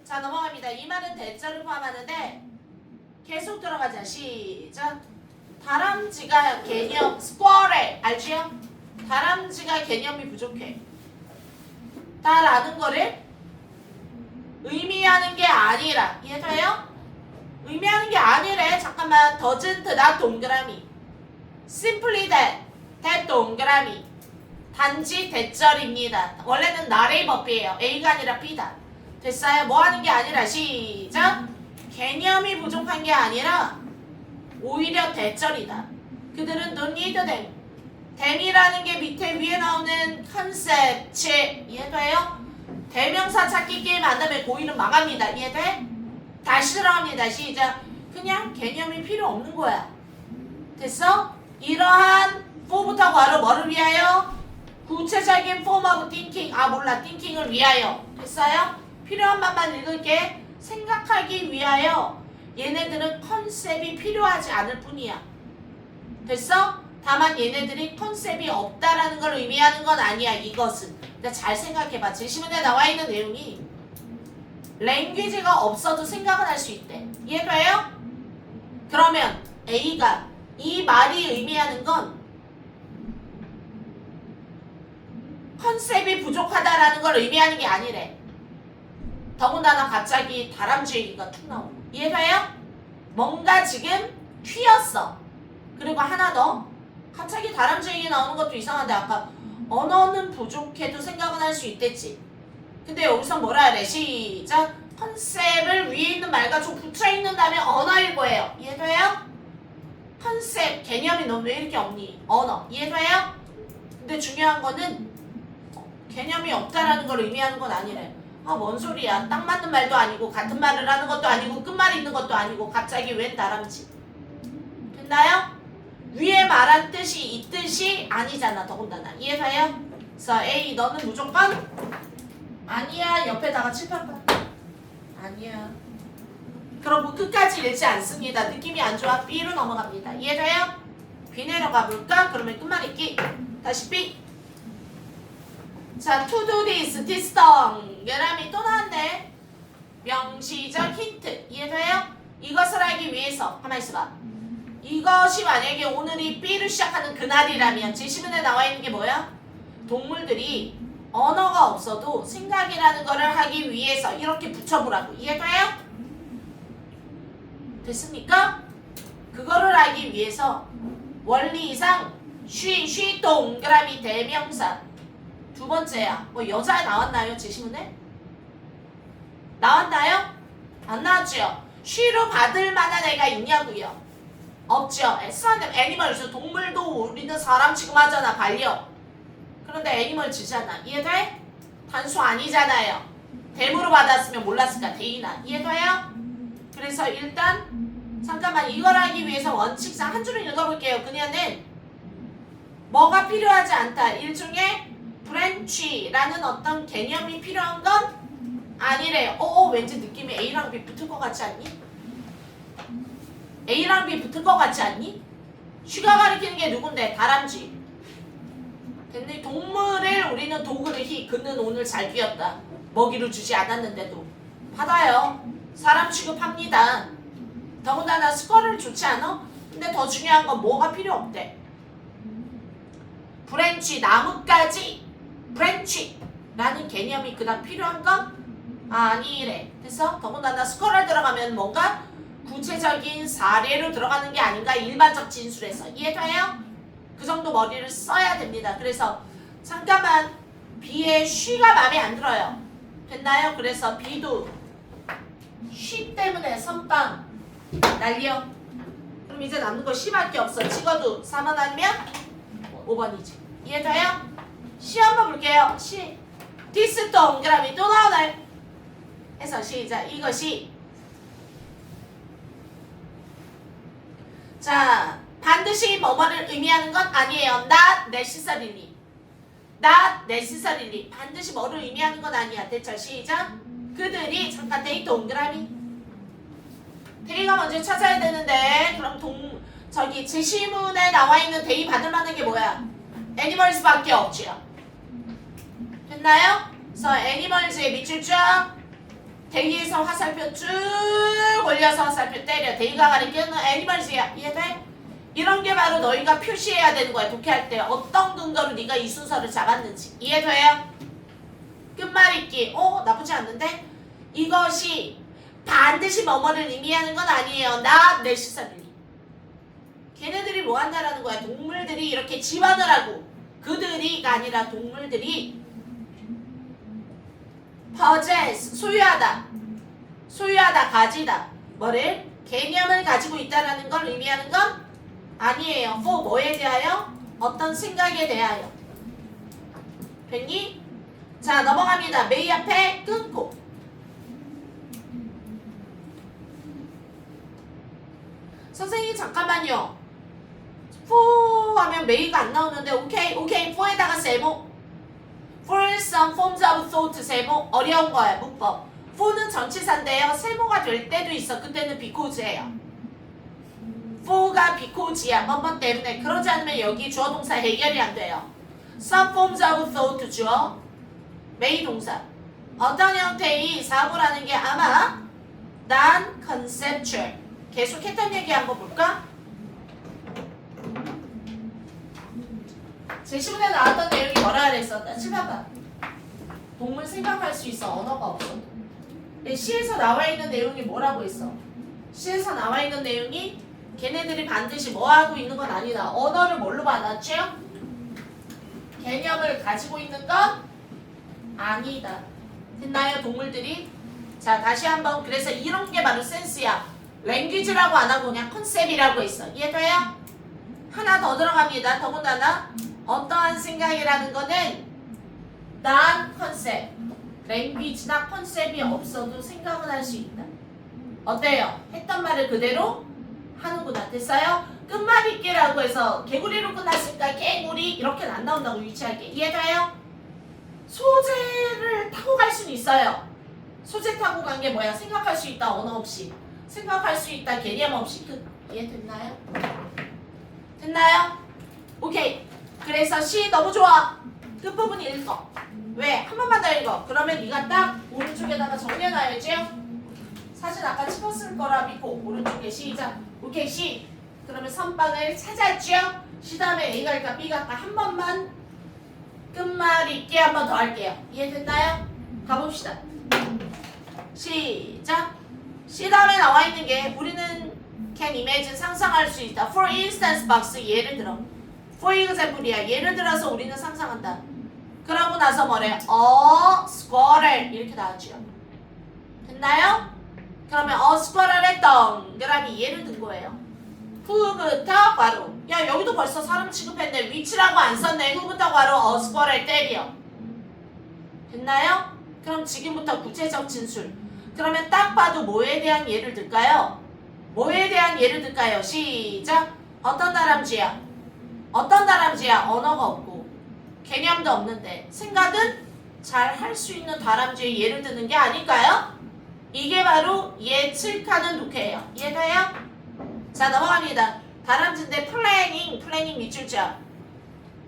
자 넘어갑니다. 이 말은 대절을 포함하는데 계속 들어가자. 시작. 다람쥐가 개념 squirrel 알지요? 다람쥐가 개념이 부족해. 다라는 거를 의미하는 게 아니라 이해돼요? 의미하는 게 아니래. 잠깐만. doesn't not 동그라미 simply that 동그라미 단지 대절입니다. 원래는 not의 법이에요. A가 아니라 B다. 됐어요? 뭐 하는 게 아니라 시작. 개념이 부족한 게 아니라 오히려 대절이다. 그들은 don't need them. them이라는 게 밑에 위에 나오는 컨셉트. 이해돼요? 대명사 찾기 게임 안 하면 고1은 망합니다. 이해돼? 다시 들어갑니다. 시작. 그냥 개념이 필요 없는 거야. 됐어? 이러한 for부터 괄호 뭐를 위하여? 구체적인 form of thinking. 아 몰라. thinking을 위하여. 됐어요? 필요한 맛만 읽을게. 생각하기 위하여. 얘네들은 컨셉이 필요하지 않을 뿐이야. 됐어? 다만 얘네들이 컨셉이 없다라는 걸 의미하는 건 아니야. 이것은. 근데 잘 생각해봐. 제시문에 나와 있는 내용이 랭귀지가 없어도 생각은 할 수 있대. 이해돼요? 그러면 A가 이 말이 의미하는 건 컨셉이 부족하다라는 걸 의미하는 게 아니래. 더군다나 갑자기 다람쥐 얘기가 툭 나오고. 이해돼요? 뭔가 지금 튀었어. 그리고 하나 더. 갑자기 다람쥐 얘기 나오는 것도 이상한데 아까 언어는 부족해도 생각은 할 수 있댔지. 근데 여기서 뭐라 그래? 시작. 컨셉을 위에 있는 말과 좀 붙여있는 다음에 언어일 거예요. 이해돼요? 컨셉, 개념이 너 왜 이렇게 없니? 언어. 이해돼요? 근데 중요한 거는 개념이 없다라는 걸 의미하는 건 아니래. 아, 뭔 소리야. 딱 맞는 말도 아니고 같은 말을 하는 것도 아니고 끝말이 있는 것도 아니고 갑자기 웬 다람쥐. 됐나요? 위에 말한 뜻이 이 뜻이 아니잖아. 더군다나. 이해돼요? 그래서 A 너는 무조건 아니야. 옆에다가 칠판 봐. 아니야. 그러고 끝까지 읽지 않습니다. 느낌이 안 좋아. B로 넘어갑니다. 이해돼요? B 내려가 볼까? 그러면 끝말 읽기. 다시 B. 자, to do this, this thing. 얘람이 또 나왔네. 명시적 힌트. 이해돼요? 이것을 하기 위해서. 가만히 있어봐. 이것이 만약에 오늘이 B를 시작하는 그날이라면 제시문에 나와 있는 게 뭐야? 동물들이 언어가 없어도 생각이라는 거를 하기 위해서 이렇게 붙여보라고. 이해돼요? 됐습니까? 그거를 하기 위해서 원리상 쉬 동그라미 대명사. 두 번째야. 뭐 여자 나왔나요? 제시문에? 나왔나요? 안 나왔죠? 쉬로 받을 만한 애가 있냐고요? 없죠. 애니멀즈. 동물도 우리는 사람 취급하잖아. 반려. 그런데 애니멀즈잖아. 이해돼? 단수 아니잖아요. 대무로 받았으면 몰랐을까? 대인아. 이해돼요? 그래서 일단 잠깐만 이걸 하기 위해서 원칙상 한 줄을 읽어볼게요. 그녀는 뭐가 필요하지 않다. 일종의 브랜치라는 어떤 개념이 필요한 건 아니래요. 왠지 느낌이 A랑 B 붙을 것 같지 않니? A랑 B 붙을 것 같지 않니? 쉬가 가리키는 게 누군데? 다람쥐. 근데 동물을 우리는 도그를 그는 오늘 잘 뛰었다. 먹이를 주지 않았는데도 받아요. 사람 취급합니다. 더군다나 스쿼를 좋지 않아? 근데 더 중요한 건 뭐가 필요 없대. 브랜치, 나뭇가지 브랜치라는 개념이 그다음 필요한 건 아니래. 그래서 더군다나 스쿼를 들어가면 뭔가 구체적인 사례로 들어가는 게 아닌가. 일반적 진술에서. 이해돼요? 그 정도 머리를 써야 됩니다. 그래서 잠깐만 B의 쉬가 마음에 안 들어요. 됐나요? 그래서 B도 쉬 때문에 선빵 날려. 그럼 이제 남는 거 C밖에 없어. 찍어도 4번 아니면 5번이지. 이해돼요? C 한번 볼게요. C. 디스 동그라미 또 나오네. 해서 시작. 이것이 자 반드시 뭐뭐를 의미하는 건 아니에요. Not necessarily. Not necessarily. 반드시 뭐를 의미하는 건 아니야. 됐죠? 시작. 그들이 잠깐 데이 동그라미. 데이가 먼저 찾아야 되는데 그럼 저기 제시문에 나와 있는 데이 받을 만한 게 뭐야? 애니멀스밖에 없지요. 됐나요? 그래서 애니멀즈의 밑줄 쫙 데이에서 화살표 쭉 올려서 화살표 때려. 데이가 가리키는 애니멀즈야. 이해돼? 이런 게 바로 너희가 표시해야 되는 거야. 독해할 때 어떤 근거로 네가 이 순서를 잡았는지. 이해돼요? 끝말 읽기. 나쁘지 않는데? 이것이 반드시 뭐뭐를 의미하는 건 아니에요. Not necessarily. 걔네들이 뭐 한다라는 거야. 동물들이 이렇게 지원을 하고 그들이가 아니라 동물들이 possess, 소유하다, 가지다. 뭐를? 개념을 가지고 있다라는 걸 의미하는 건 아니에요. for 뭐에 대하여? 어떤 생각에 대하여. 됐니? 자, 넘어갑니다. 메이 앞에 끊고. 선생님 잠깐만요. for 나오면 may가 안 나오는데 오케이 for에다가 세모 for some forms of thought 세모 어려운 거야 문법 for는 전치사인데요 세모가 될 때도 있어 그때는 because예요 for가 because야 뭐뭐 때문에 그러지 않으면 여기 주어 동사 해결이 안 돼요 some forms of thought 주어 may 동사 어떤 형태의 사고라는 게 아마 non-conceptual 계속했던 얘기 한번 볼까? 제10분에 나왔던 내용이 뭐라 그랬었다? 칠봐봐. 동물 생각할 수 있어. 언어가 없어도. 근데 시에서 나와 있는 내용이 뭐라고 했어? 시에서 나와 있는 내용이 걔네들이 반드시 뭐 하고 있는 건 아니다. 언어를 뭘로 받았죠? 개념을 가지고 있는 건 아니다. 됐나요? 동물들이? 자 다시 한번 그래서 이런 게 바로 센스야. 랭귀지라고 안 하고 그냥 컨셉이라고 했어. 이해돼요? 하나 더 들어갑니다. 더군다나 어떠한 생각이라는 거는 난 컨셉 랭귀지나 컨셉이 없어도 생각은 할 수 있다. 어때요? 했던 말을 그대로 하는구나. 됐어요? 끝말잇기라고 해서 개구리로 끝났으니까 개구리 이렇게는 안 나온다고 유치하게. 이해돼요? 소재를 타고 갈 수는 있어요. 소재 타고 간 게 뭐야? 생각할 수 있다 언어 없이 생각할 수 있다 개념 없이 이해됐나요? 됐나요? 오케이. 그래서 시 너무 좋아. 끝부분 읽어. 왜? 한 번만 더 읽어. 그러면 네가 딱 오른쪽에다가 정리해놔야지. 사실 아까 찍었을 거라 믿고 오른쪽에 시작. 오케이 시. 그러면 선방을 찾았죠? 시 다음에 A가 할까 B가 할까 한 번만 끝말 읽기 한 번 더 할게요. 이해됐나요? 가봅시다. 시작. 시 다음에 나와 있는 게 우리는 can imagine 상상할 수 있다. For instance box 예를 들어. For example이야. 예를 들어서 우리는 상상한다. 그러고 나서 뭐래? squirrel 이렇게 나왔죠. 됐나요? 그러면 squirrel의 동그라미 예를 든 거예요. who부터 괄호. 야 여기도 벌써 사람 취급했네. which라고 안 썼네. who부터 괄호 squirrel 때려. 됐나요? 그럼 지금부터 구체적 진술. 그러면 딱 봐도 뭐에 대한 예를 들까요? 뭐에 대한 예를 들까요? 시작. 어떤 다람쥐야? 어떤 다람쥐야? 언어가 없고 개념도 없는데 생각은 잘 할 수 있는 다람쥐의 예를 드는 게 아닐까요? 이게 바로 예측하는 독해예요. 이해돼요? 자 넘어갑니다. 다람쥐인데 플래닝 밑줄자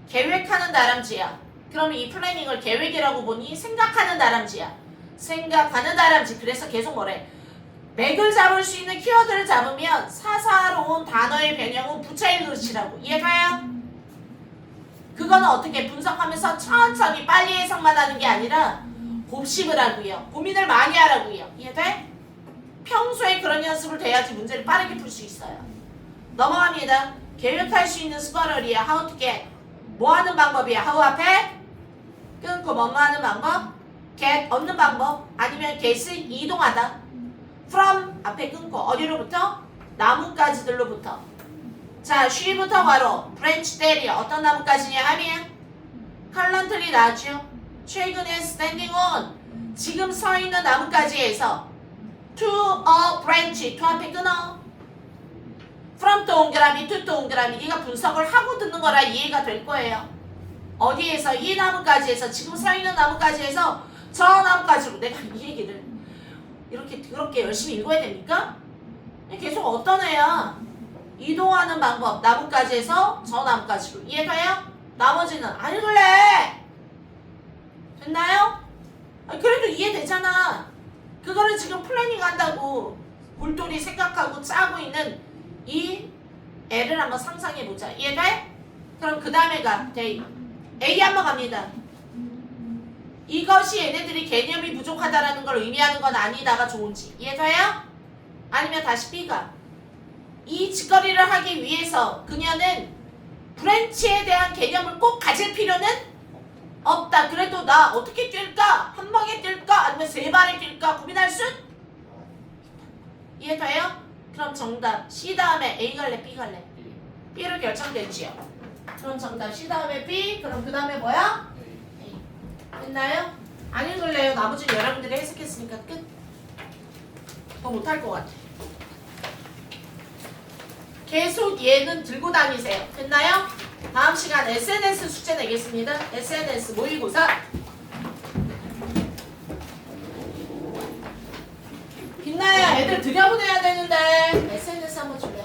계획하는 다람쥐야. 그럼 이 플래닝을 계획이라고 보니 생각하는 다람쥐야. 생각하는 다람쥐. 그래서 계속 뭐래? 맥을 잡을 수 있는 키워드를 잡으면 사사로운 단어의 변형은 부차일 그릇이라고. 이해가요? 그거는 어떻게 분석하면서 천천히 빨리 해석만 하는 게 아니라 곱씹을 하고요. 고민을 많이 하라고요. 이해돼? 평소에 그런 연습을 돼야지 문제를 빠르게 풀 수 있어요. 넘어갑니다. 계획할 수 있는 스쿼럴이야. How to get. 뭐 하는 방법이야? How 앞에 끊고 뭐뭐 하는 방법? get 얻는 방법. 아니면 get을 이동하다. from 앞에 끊고 어디로부터? 나뭇가지들로부터. 자, she부터 괄호 branch 때려. 어떤 나뭇가지냐 하면 currently 나죠. 최근에 standing on 지금 서 있는 나뭇가지에서 to a branch to 앞에 끊어. from 동그라미 to 동그라미. 네가 분석을 하고 듣는 거라 이해가 될 거예요. 어디에서? 이 나뭇가지에서 지금 서 있는 나뭇가지에서 저 나뭇가지로. 내가 이 얘기를 이렇게 더럽게 열심히 읽어야 됩니까? 계속 어떤 애야? 이동하는 방법. 나뭇가지에서 저 나뭇가지로. 이해가요? 나머지는 안 읽을래. 됐나요? 그래도 이해되잖아. 그거를 지금 플래닝 한다고 골똘히 생각하고 짜고 있는 이 애를 한번 상상해보자. 이해돼? 그럼 그 다음에가 데이. A 한번 갑니다. 이것이 얘네들이 개념이 부족하다라는 걸 의미하는 건 아니다가 좋은지. 이해돼요? 아니면 다시 B가 이 짓거리를 하기 위해서 그녀는 브랜치에 대한 개념을 꼭 가질 필요는 없다. 그래도 나 어떻게 뛸까? 한 방에 뛸까? 아니면 세 발에 뛸까? 고민할 수? 이해돼요? 그럼 정답 C 다음에 A 갈래? B 갈래? B로 결정됐지요. 그럼 정답 C 다음에 B. 그럼 그 다음에 뭐야? A. 됐나요? 안 읽을래요? 나머지는 여러분들이 해석했으니까 끝. 더 못할 것 같아. 계속 얘는 들고 다니세요. 됐나요? 다음 시간 SNS 숙제 내겠습니다. SNS 모의고사. 빛나야 애들 들여보내야 되는데 SNS 한번 줄래?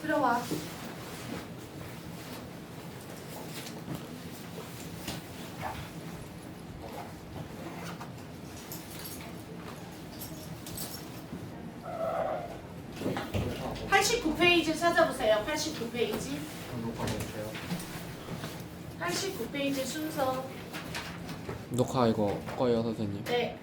들어와. 녹화 89페이지 찾아보세요. 89페이지. 녹화 멈춰요. 89페이지 순서. 녹화 이거 꺼요 선생님. 네.